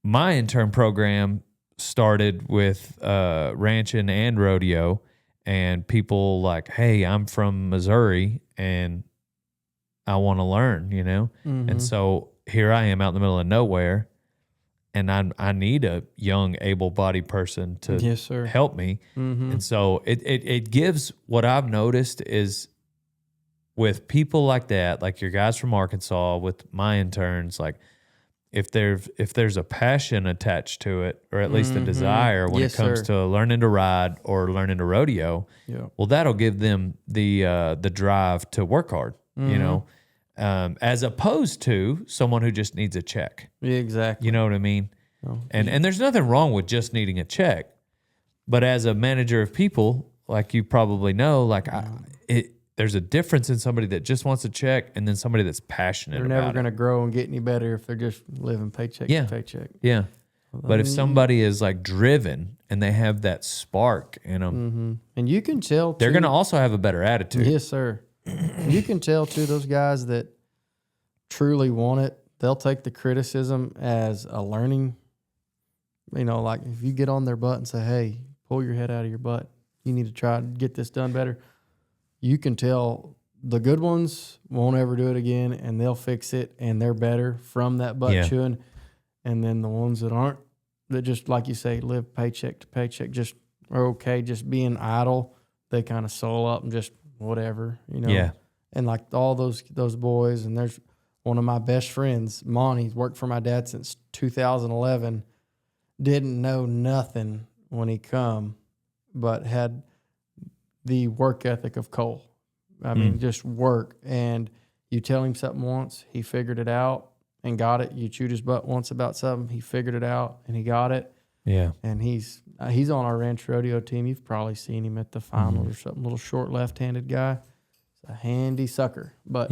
my intern program started with ranching and rodeo, and people like, hey, I'm from Missouri and I want to learn, And so here I am out in the middle of nowhere, and I need a young, able-bodied person to help me. And so it gives, what I've noticed is with people like that, like your guys from Arkansas, with my interns, like if there's a passion attached to it, or at least a desire when it comes to learning to ride or learning to rodeo, well, that'll give them the drive to work hard, as opposed to someone who just needs a check. Yeah, exactly. You know what I mean? Oh. And there's nothing wrong with just needing a check. But as a manager of people, like you probably know, there's a difference in somebody that just wants a check and then somebody that's passionate about it. They're never going to grow and get any better if they're just living paycheck to paycheck. Yeah. But if somebody is driven and they have that spark in them, and you can tell, they're going to also have a better attitude. Yes, sir. You can tell too, those guys that truly want it, they'll take the criticism as a learning. Like if you get on their butt and say, hey, pull your head out of your butt, you need to try to get this done better. You can tell the good ones won't ever do it again, and they'll fix it, and they're better from that butt chewing. And then the ones that aren't, that just, like you say, live paycheck to paycheck, just are okay, just being idle, they kind of soul up and just whatever, Yeah. And like all those boys, and there's one of my best friends, Monty, worked for my dad since 2011, didn't know nothing when he come, but had the work ethic of Cole. I mean, just work. And you tell him something once, he figured it out and got it. You chewed his butt once about something, he figured it out and he got it. Yeah. And he's on our ranch rodeo team. You've probably seen him at the finals or something. Little short left-handed guy. He's a handy sucker. But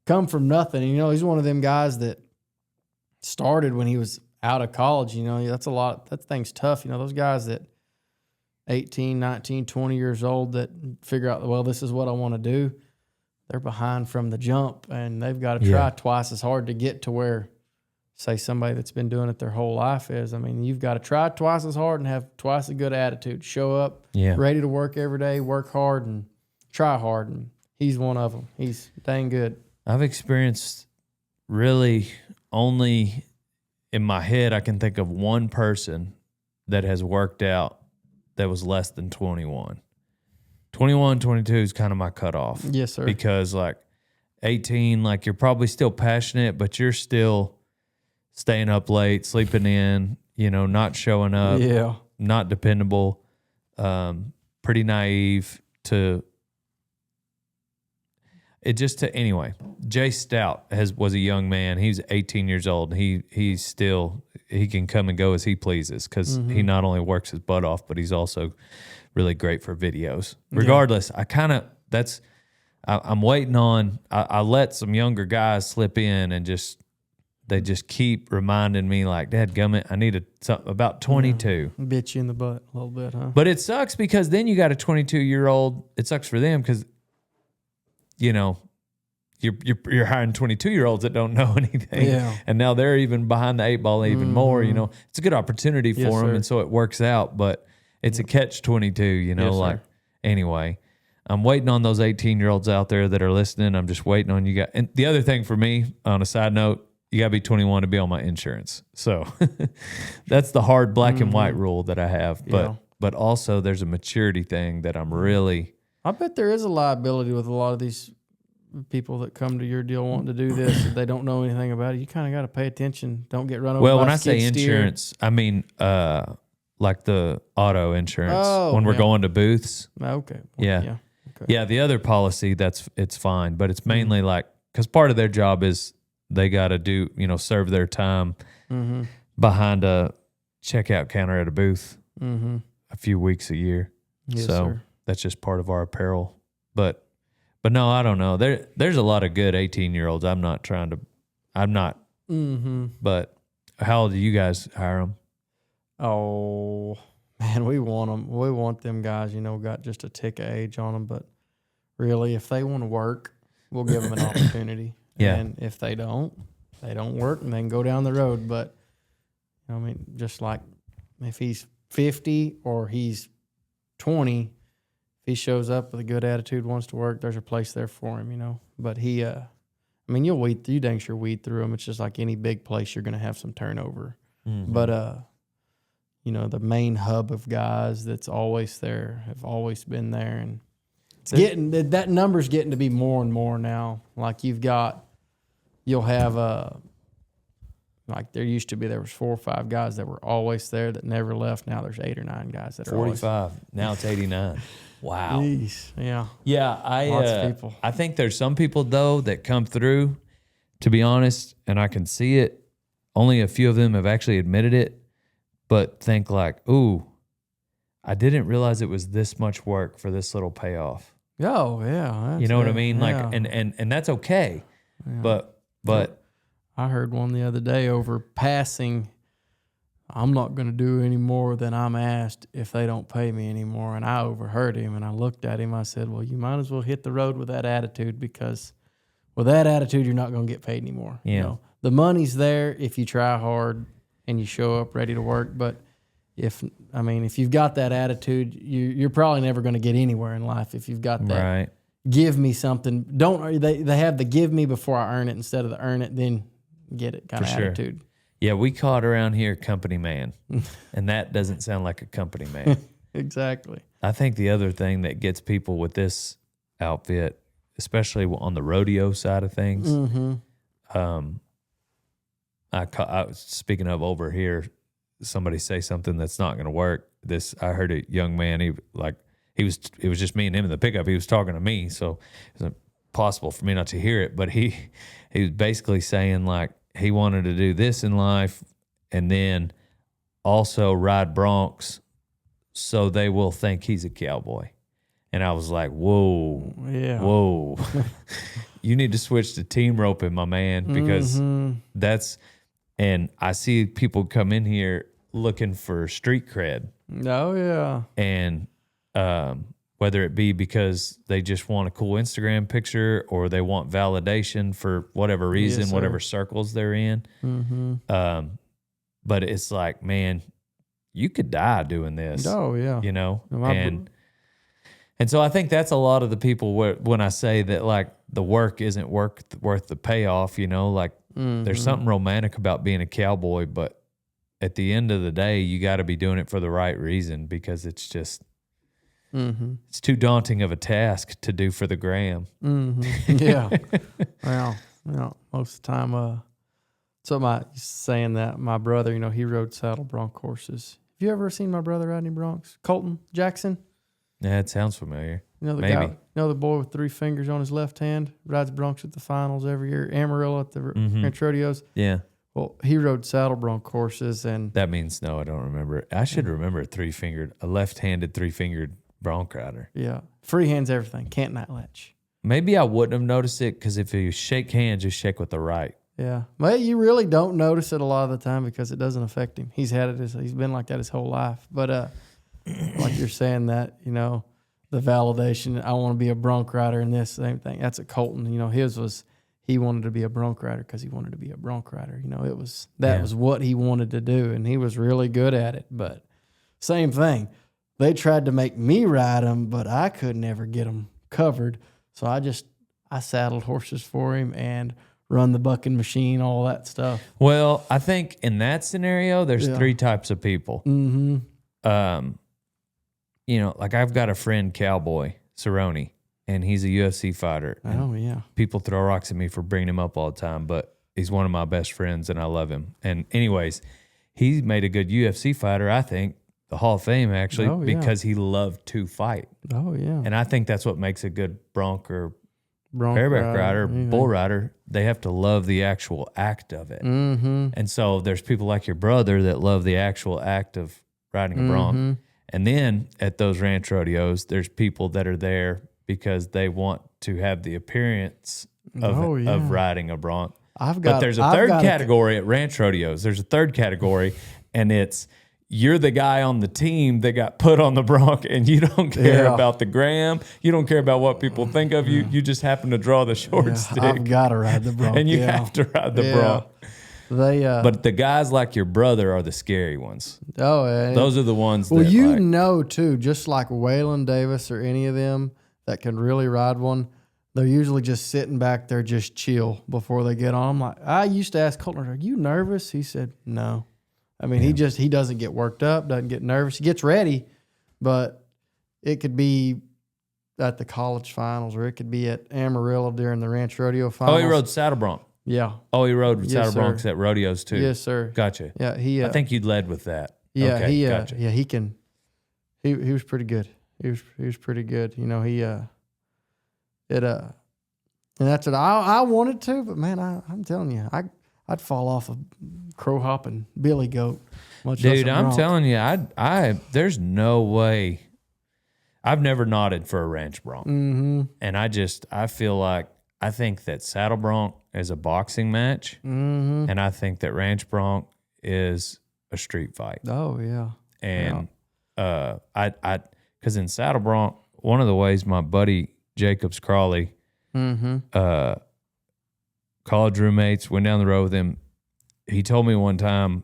come from nothing. And, he's one of them guys that started when he was out of college. That's a lot. That thing's tough. Those guys that 18, 19, 20 years old that figure out, well, this is what I want to do. They're behind from the jump, and they've got to try twice as hard to get to where, say, somebody that's been doing it their whole life is. I mean, you've got to try twice as hard and have twice as good attitude. Show up, ready to work every day, work hard, and try hard. And he's one of them. He's dang good. I've experienced really only in my head, I can think of one person that has worked out that was less than 21. 21, 22 is kind of my cutoff. Yes, sir. Because 18, you're probably still passionate, but you're still staying up late, sleeping in, not showing up, not dependable, pretty naive to it. Anyway, Jay Stout was a young man. He was 18 years old. He can come and go as he pleases because he not only works his butt off, but he's also really great for videos. Regardless, I'm waiting on, I let some younger guys slip in and they just keep reminding me dadgummit, I needed something about 22. Bit you in the butt a little bit, huh? But it sucks because then you got a 22-year-old. It sucks for them because, you're hiring 22-year-olds that don't know anything. Yeah. And now they're even behind the eight ball even more, It's a good opportunity for them, and so it works out, but it's a catch-22, anyway. I'm waiting on those 18-year-olds out there that are listening. I'm just waiting on you guys. And the other thing for me, on a side note, you got to be 21 to be on my insurance. So that's the hard black and white rule that I have. But also there's a maturity thing that I'm really... I bet there is a liability with a lot of these people that come to your deal wanting to do this. If they don't know anything about it, you kind of got to pay attention. Don't get run over by a skid steer. Well, when I say insurance, I mean the auto insurance when we're going to booths. Okay. Yeah. Yeah, the other policy, it's fine, but it's mainly because part of their job is they got to do, serve their time behind a checkout counter at a booth a few weeks a year. Yes, so sir. That's just part of our apparel. But no, I don't know. There's a lot of good 18-year-olds. I'm not. But how old do you guys hire them? Oh, man, we want them. We want them guys, got just a tick of age on them. But really, if they want to work, we'll give them an opportunity. Yeah. And if they don't work and they can go down the road. But, just like if he's 50 or he's 20, if he shows up with a good attitude, wants to work, there's a place there for him, But he, you dang sure weed through them. It's just like any big place, you're going to have some turnover. But, the main hub of guys that's always there have always been there. And it's that number's getting to be more and more now. Like you'll have there used to be, there was 4 or 5 guys that were always there that never left. Now there's 8 or 9 guys that are 45. Now it's 89. Wow. Jeez. Yeah. Yeah. Lots of people. I think there's some people though that come through, to be honest, and I can see it. Only a few of them have actually admitted it, but think ooh, I didn't realize it was this much work for this little payoff. Oh yeah. You know what I mean? And that's okay. Yeah. But I heard one the other day over passing. I'm not going to do any more than I'm asked if they don't pay me anymore. And I overheard him and I looked at him. I said, well, you might as well hit the road with that attitude, because with that attitude, you're not going to get paid anymore. Yeah. The money's there if you try hard and you show up ready to work. But if you've got that attitude, you're probably never going to get anywhere in life if you've got that. Right. Give me something. They have the give me before I earn it instead of the earn it, then get it kind of attitude. Yeah, we call it around here company man, and that doesn't sound like a company man. Exactly. I think the other thing that gets people with this outfit, especially on the rodeo side of things, I speaking of over here, somebody say something that's not going to work. I heard a young man, it was just me and him in the pickup. He was talking to me, so it was impossible for me not to hear it. But he was basically saying like he wanted to do this in life, and then also ride broncs, so they will think he's a cowboy. And I was like, whoa, whoa. You need to switch to team roping, my man, because that's, and I see people come in here looking for street cred. Oh, yeah. And whether it be because they just want a cool Instagram picture or they want validation for whatever reason, Yes, whatever circles they're in. But it's like, man, you could die doing this. Oh, yeah. You know? And so I think that's a lot of the people when I say that like the work isn't worth the payoff, you know, like there's something romantic about being a cowboy, but at the end of the day, you got to be doing it for the right reason, because it's just, it's too daunting of a task to do for the gram. Yeah. Well, most of the time, so saying that my brother, you know, he rode saddle bronc horses. Have you ever seen my brother ride any broncs? Colton Jackson? Yeah, it sounds familiar. You know the Maybe. guy, you know the boy with 3 fingers on his left hand, rides broncs at the finals every year, Amarillo at the ranch rodeos. Yeah. Well, he rode saddle bronc horses, and That means no, I don't remember it. I should remember a left-handed 3-fingered bronc rider. yeah, free hands everything, can't night latch. Maybe I wouldn't have noticed it, because if you shake hands, just shake with the right. Yeah, but you really don't notice it a lot of the time because it doesn't affect him. He's been like that his whole life. But like you're saying that, you know, the validation, I want to be a bronc rider and this same thing. That's a Colton. You know, his was, he wanted to be a bronc rider because he wanted to be a bronc rider. You know, was what he wanted to do, and he was really good at it. But same thing, they tried to make me ride them, but I could never get them covered. So I saddled horses for him and run the bucking machine, all that stuff. Well, I think in that scenario, there's 3 types of people. You know, like I've got a friend, Cowboy Cerrone, and he's a UFC fighter. Oh, yeah. People throw rocks at me for bringing him up all the time, but he's one of my best friends, and I love him. And anyways, he made a good UFC fighter, I think, the Hall of Fame, actually, because he loved to fight. Oh, yeah. And I think that's what makes a good bronc or Bronc bareback rider, bull rider. They have to love the actual act of it. And so there's people like your brother that love the actual act of riding a bronc. And then at those ranch rodeos, there's people that are there because they want to have the appearance of riding a bronc. But there's a third category at ranch rodeos. There's a third category, and it's you're the guy on the team that got put on the bronc, and you don't care about the gram. You don't care about what people think of you. You just happen to draw the short stick. I've got to ride the bronc. And you have to ride the bronc. But the guys like your brother are the scary ones. Oh, yeah. Those are the ones well, that you know, too, just like Waylon Davis or any of them that can really ride one, they're usually just sitting back there just chill before they get on. I'm like, I used to ask Colton, are you nervous? He said, no. I mean, he doesn't get worked up, doesn't get nervous. He gets ready, but it could be at the college finals or it could be at Amarillo during the ranch rodeo finals. Oh, he rode saddle bronc. Yeah. Oh, he rode saddle broncs at rodeos too. Yes, sir. Gotcha. Yeah, I think you'd led with that. Yeah, okay, gotcha. Yeah, he can. He was pretty good. He was pretty good. You know, and that's what I wanted to, but man, I'm telling you, I'd fall off a crow hopping billy goat. Dude, I'm telling you, I there's no way. I've never nodded for a ranch bronc, and I feel like I think that saddle bronc is a boxing match, and I think that ranch bronc is a street fight. Oh yeah, and I because in saddle bronc, one of the ways my buddy Jacobs Crawley, college roommates, went down the road with him. He told me one time,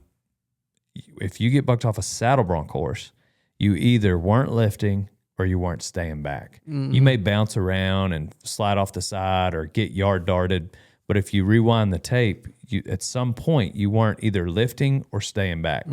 if you get bucked off a saddle bronc horse, you either weren't lifting or you weren't staying back. You may bounce around and slide off the side or get yard darted, but if you rewind the tape, at some point you weren't either lifting or staying back.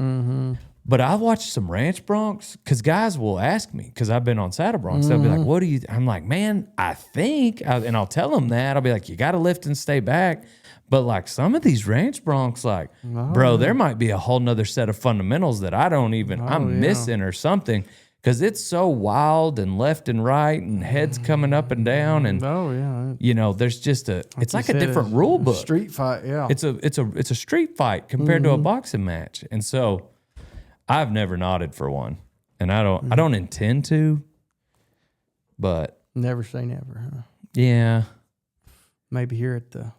But I watched some ranch broncs because guys will ask me, because I've been on saddle broncs. They'll be like, what do you, I'm like, man, I think, and I'll tell them that. I'll be like, you got to lift and stay back. But like some of these ranch broncs, like, bro, there might be a whole nother set of fundamentals that I don't even, I'm missing or something. because it's so wild and left and right and heads coming up and down and there's just it's like a different rule book. Street fight, yeah. It's a street fight compared to a boxing match, and so I've never nodded for one, and I don't intend to, but never say never, huh? Yeah, maybe here at the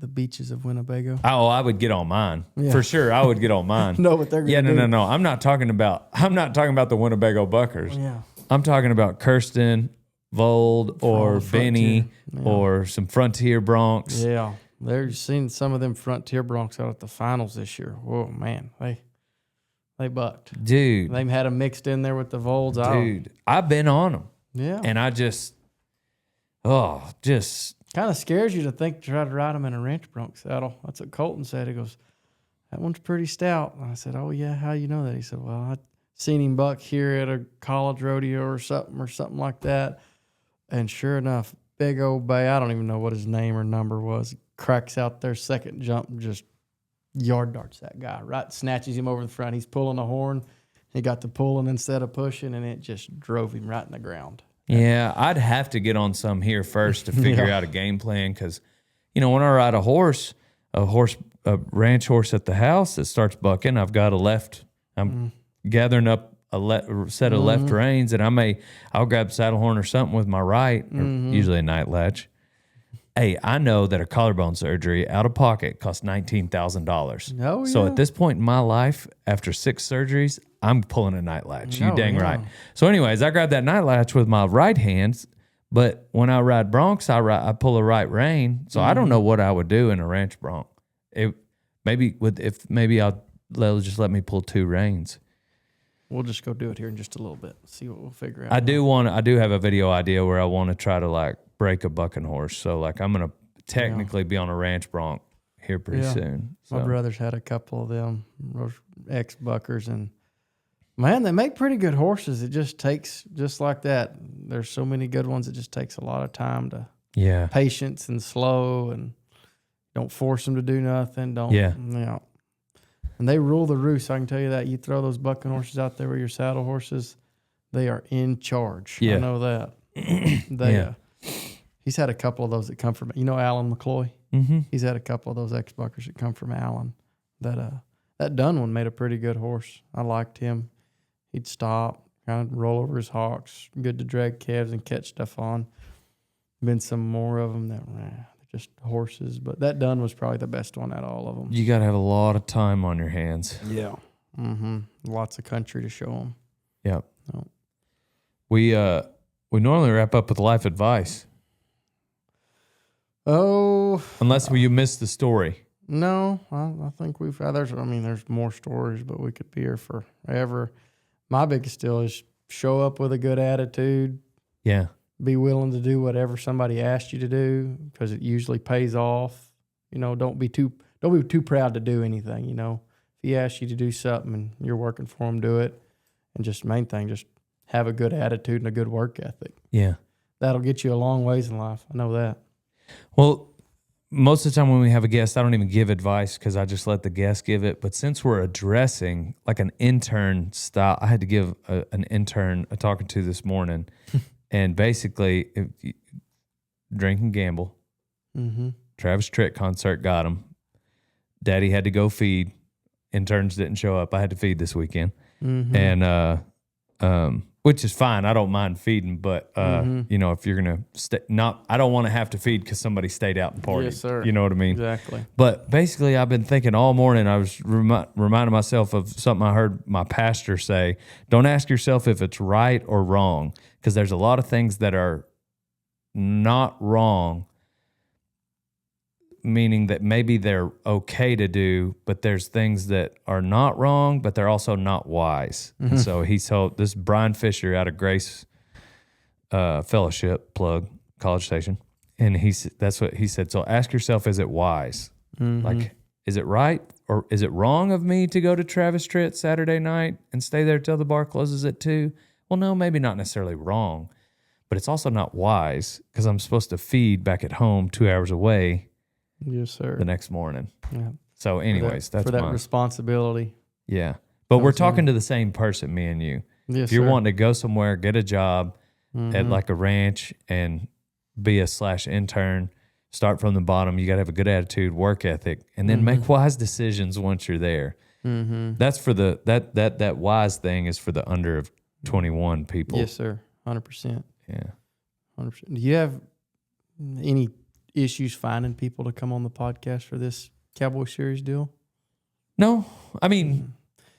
beaches of Winnebago. Oh, I would get on mine for sure. I would get on mine. No, what they're gonna do. No. I'm not talking about the Winnebago Buckers. Yeah, I'm talking about Kirsten, Vold, or Benny, or some Frontier Broncs. Yeah, they're seeing some of them Frontier Broncs out at the finals this year. Whoa, man, they bucked, dude. They've had them mixed in there with the Volds. Dude, I've been on them. Yeah, and I just kind of scares you to try to ride them in a ranch bronc saddle. That's what Colton said. He goes, that one's pretty stout. And I said, oh, yeah, how you know that? He said, well, I seen him buck here at a college rodeo or something like that. And sure enough, big old bay, I don't even know what his name or number was, cracks out their second jump and just yard darts that guy, right? Snatches him over the front. He's pulling a horn. He got to pulling instead of pushing, and it just drove him right in the ground. Yeah, I'd have to get on some here first to figure out a game plan because, when I ride a ranch horse at the house that starts bucking, I've got I'm gathering up a set of left reins, and I'll grab a saddle horn or something with my right, or usually a night latch. Hey, I know that a collarbone surgery out of pocket costs $19,000. Oh, yeah. So at this point in my life, after 6 surgeries, I'm pulling a night latch. You dang right. So anyways, I grab that night latch with my right hand, but when I ride broncs, I pull a right rein. So I don't know what I would do in a ranch bronc. Maybe they'll just let me pull 2 reins. We'll just go do it here in just a little bit. See what we'll figure out. I do have a video idea where I want to try to break a bucking horse. So I'm going to technically be on a ranch bronc here pretty soon. So. My brother's had a couple of them, those ex-buckers, and man, they make pretty good horses. It just takes, just like that. There's so many good ones. It just takes a lot of time to patience and slow, and don't force them to do nothing. And they rule the roost. I can tell you that. You throw those bucking horses out there with your saddle horses, they are in charge. I know that. He's had a couple of those that come from, Alan McCloy? Mm-hmm. He's had a couple of those ex-buckers that come from Alan. That done one made a pretty good horse. I liked him. He'd stop, kind of roll over his hocks, good to drag calves and catch stuff on. Been some more of them that were just horses, but that done was probably the best one out of all of them. You got to have a lot of time on your hands. Yeah. Mm-hmm. Lots of country to show them. Yep. Oh. We normally wrap up with life advice. Oh. Unless you missed the story. No, I think there's more stories, but we could be here forever. My biggest deal is show up with a good attitude. Yeah. Be willing to do whatever somebody asked you to do because it usually pays off. Don't be too proud to do anything. If he asks you to do something and you're working for him, do it. And just main thing, just have a good attitude and a good work ethic. Yeah. That'll get you a long ways in life. I know that. Well, most of the time when we have a guest, I don't even give advice because I just let the guest give it. But since we're addressing like an intern style, I had to give an intern a talking to this morning. And basically, drink and gamble. Mm-hmm. Travis Tritt concert got him. Daddy had to go feed. Interns didn't show up. I had to feed this weekend. Mm-hmm. And which is fine. I don't mind feeding, but if you're gonna I don't want to have to feed because somebody stayed out and partied. Yes, sir. You know what I mean? Exactly. But basically, I've been thinking all morning. I was reminding myself of something I heard my pastor say. Don't ask yourself if it's right or wrong, because there's a lot of things that are not wrong, meaning that maybe they're okay to do, but there's things that are not wrong, but they're also not wise. Mm-hmm. And so he told this Brian Fisher out of Grace Fellowship, plug, College Station. And that's what he said. So ask yourself, is it wise? Mm-hmm. Like, is it right or is it wrong of me to go to Travis Tritt Saturday night and stay there till the bar closes at 2? Well, no, maybe not necessarily wrong, but it's also not wise because I'm supposed to feed back at home 2 hours away. Yes, sir. The next morning. Yeah. So anyways, that's for that responsibility. Yeah. But we're talking to the same person, me and you. Yes, if you're sir. wanting to go somewhere, get a job Mm-hmm. at like a ranch and be a / intern, start from the bottom. You got to have a good attitude, work ethic, and then make wise decisions once you're there. Mm-hmm. That's for the that wise thing is for the under of 21 people. Yes, sir. 100%. Yeah. 100%. Do you have any issues finding people to come on the podcast for this Cowboy Series deal? No, I mean,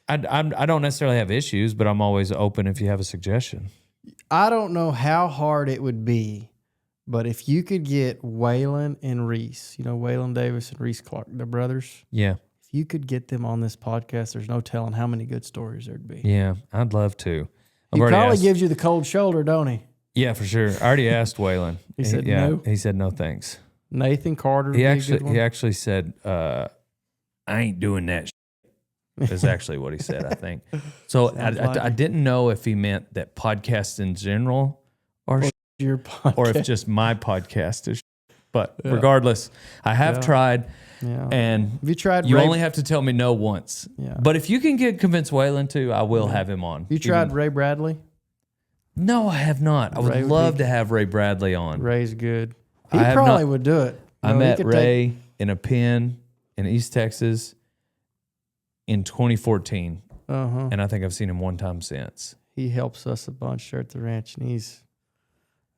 I don't necessarily have issues, but I'm always open if you have a suggestion. I don't know how hard it would be, but if you could get Waylon and Reese, Waylon Davis and Reese Clark, the brothers, Yeah. if you could get them on this podcast, there's no telling how many good stories there'd be. Yeah, I'd love to. He probably gives you the cold shoulder, don't he? Yeah, for sure. I already asked Waylon. He said no? He said no thanks. Nathan Carter. He actually said, I ain't doing that. Is actually what he said, I think. So I didn't know if he meant that podcasts in general or your podcast. or if just my podcast is. But regardless, I have tried, and have you tried? You only have to tell me no once. Yeah. But if you can convince Waylon to, I will have him on. You tried Ray Bradley? No, I have not. I would love to have Ray Bradley on. Ray's good. He probably would do it. I met Ray in a pen in East Texas in 2014, and I think I've seen him one time since. He helps us a bunch there at the ranch, and he's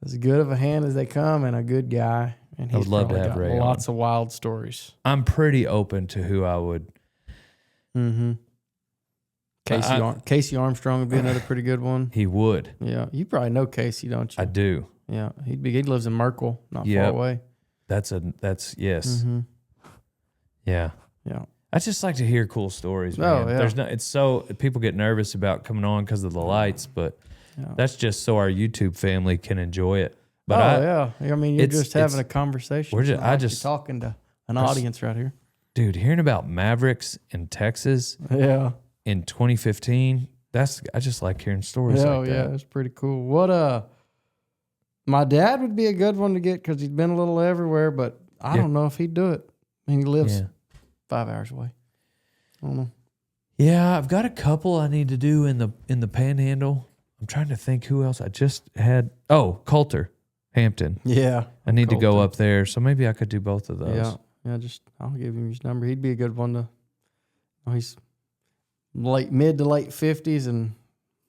as good of a hand as they come and a good guy. And he's I would love to have Ray lots of wild stories. I'm pretty open to who I would. Mm-hmm. Casey Armstrong would be another pretty good one. He would. Yeah, you probably know Casey, don't you? I do. Yeah, he lives in Merkel, not far away. That's yes. Mm-hmm. Yeah. Yeah. I just like to hear cool stories, man. Oh, yeah. It's so people get nervous about coming on because of the lights, but that's just so our YouTube family can enjoy it. But I mean, you're just having a conversation. We're just talking to an audience right here. Dude, hearing about Mavericks in Texas in 2015, I just like hearing stories like that. Yeah, it's pretty cool. What my dad would be a good one to get because he's been a little everywhere, but I don't know if he'd do it. I mean, he lives 5 hours away. I don't know. Yeah, I've got a couple I need to do in the Panhandle. I'm trying to think who else I just had. Oh, Coulter, Hampton. Yeah, I need to go up there, so maybe I could do both of those. Yeah. I'll give him his number. He'd be a good one to. He's mid to late 50s and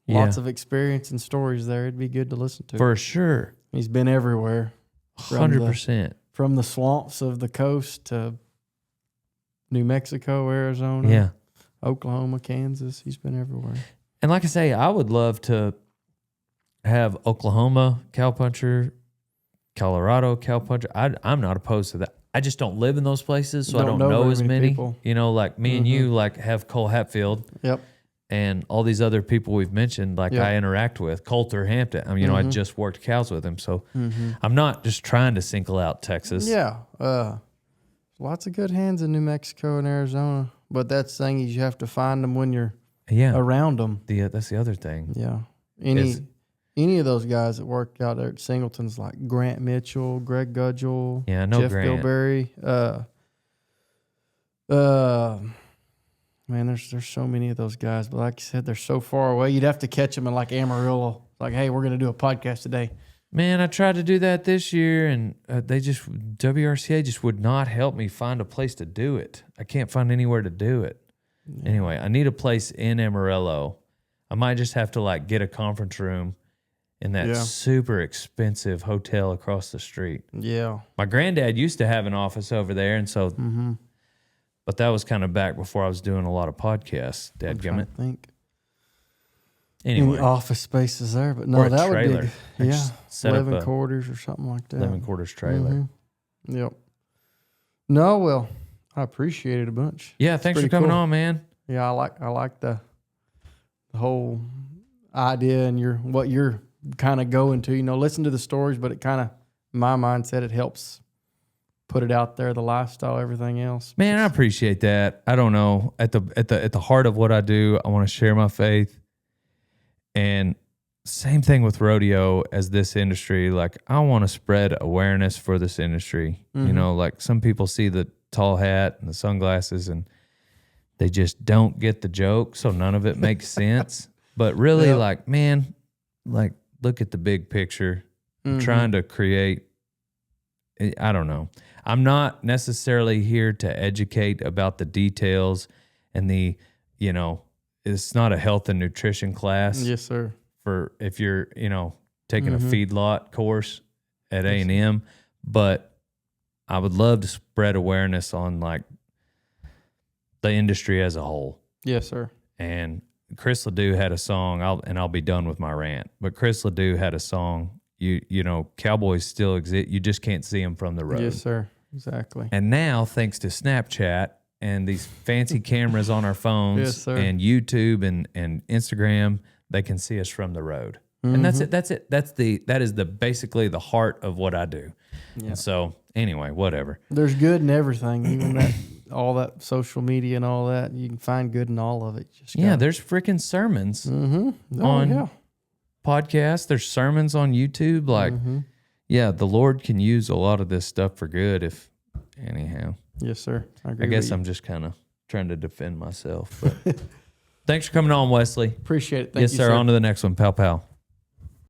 lots of experience and stories there. It'd be good to listen to. For sure. He's been everywhere. 100%. From the swamps of the coast to New Mexico, Arizona, Oklahoma, Kansas. He's been everywhere. And like I say, I would love to have Oklahoma cowpuncher, Colorado cowpuncher. I'm not opposed to that. I just don't live in those places, so I don't know as many. People. Like me and you have Cole Hatfield. Yep. And all these other people we've mentioned, I interact with, Coulter, Hampton. I mean, I just worked cows with him, so I'm not just trying to single out Texas. Yeah. Lots of good hands in New Mexico and Arizona, but that's the thing is you have to find them when you're around them. That's the other thing. Yeah. Any of those guys that worked out there at Singleton's, like Grant Mitchell, Greg Gudgel, Jeff Grant. Bilberry. Man, there's so many of those guys, but like you said, they're so far away. You'd have to catch them in like Amarillo. Like, hey, we're going to do a podcast today. Man, I tried to do that this year, and WRCA just would not help me find a place to do it. I can't find anywhere to do it. Yeah. Anyway, I need a place in Amarillo. I might just have to get a conference room in that super expensive hotel across the street. Yeah. My granddad used to have an office over there, and so, but that was kind of back before I was doing a lot of podcasts. Dadgummit. I think. Anyway, any office spaces there, but no, that trailer. Would be 11 quarters or something like that. 11 quarters trailer. Yep. No, well, I appreciate it a bunch. Yeah, thanks for coming on, man. Yeah, I like the whole idea and what you're kind of going to. Listen to the stories, but it kind of, my mindset, it helps put it out there, the lifestyle, everything else. Man, I appreciate that. I don't know. At the heart of what I do, I want to share my faith. And same thing with rodeo as this industry. I want to spread awareness for this industry. Some people see the tall hat and the sunglasses and they just don't get the joke. So none of it makes sense. But really, Yep. like, man, like, look at the big picture. I'm trying to create, I don't know. I'm not necessarily here to educate about the details and the, you know, it's not a health and nutrition class. Yes, sir. For if you're, you know, taking a feedlot course at A&M, but I would love to spread awareness on like the industry as a whole. Yes, sir. And Chris Ledoux had a song, I'll be done with my rant, but Chris Ledoux had a song, you know, Cowboys still exist. You just can't see them from the road. Yes, sir. Exactly. And now, thanks to Snapchat and these fancy cameras on our phones Yes, sir. and YouTube and Instagram, they can see us from the road. And that's it. That's it. That is basically the heart of what I do. Yeah. And so anyway, whatever. There's good in everything, even that all that social media and all that. You can find good in all of it. Just There's freaking sermons on podcasts. There's sermons on YouTube. Like, the Lord can use a lot of this stuff for good anyhow. Yes, sir. I agree. I guess I'm just kind of trying to defend myself. But thanks for coming on, Wesley. Appreciate it. Thank yes, you, sir. On to the next one. Pow, pow.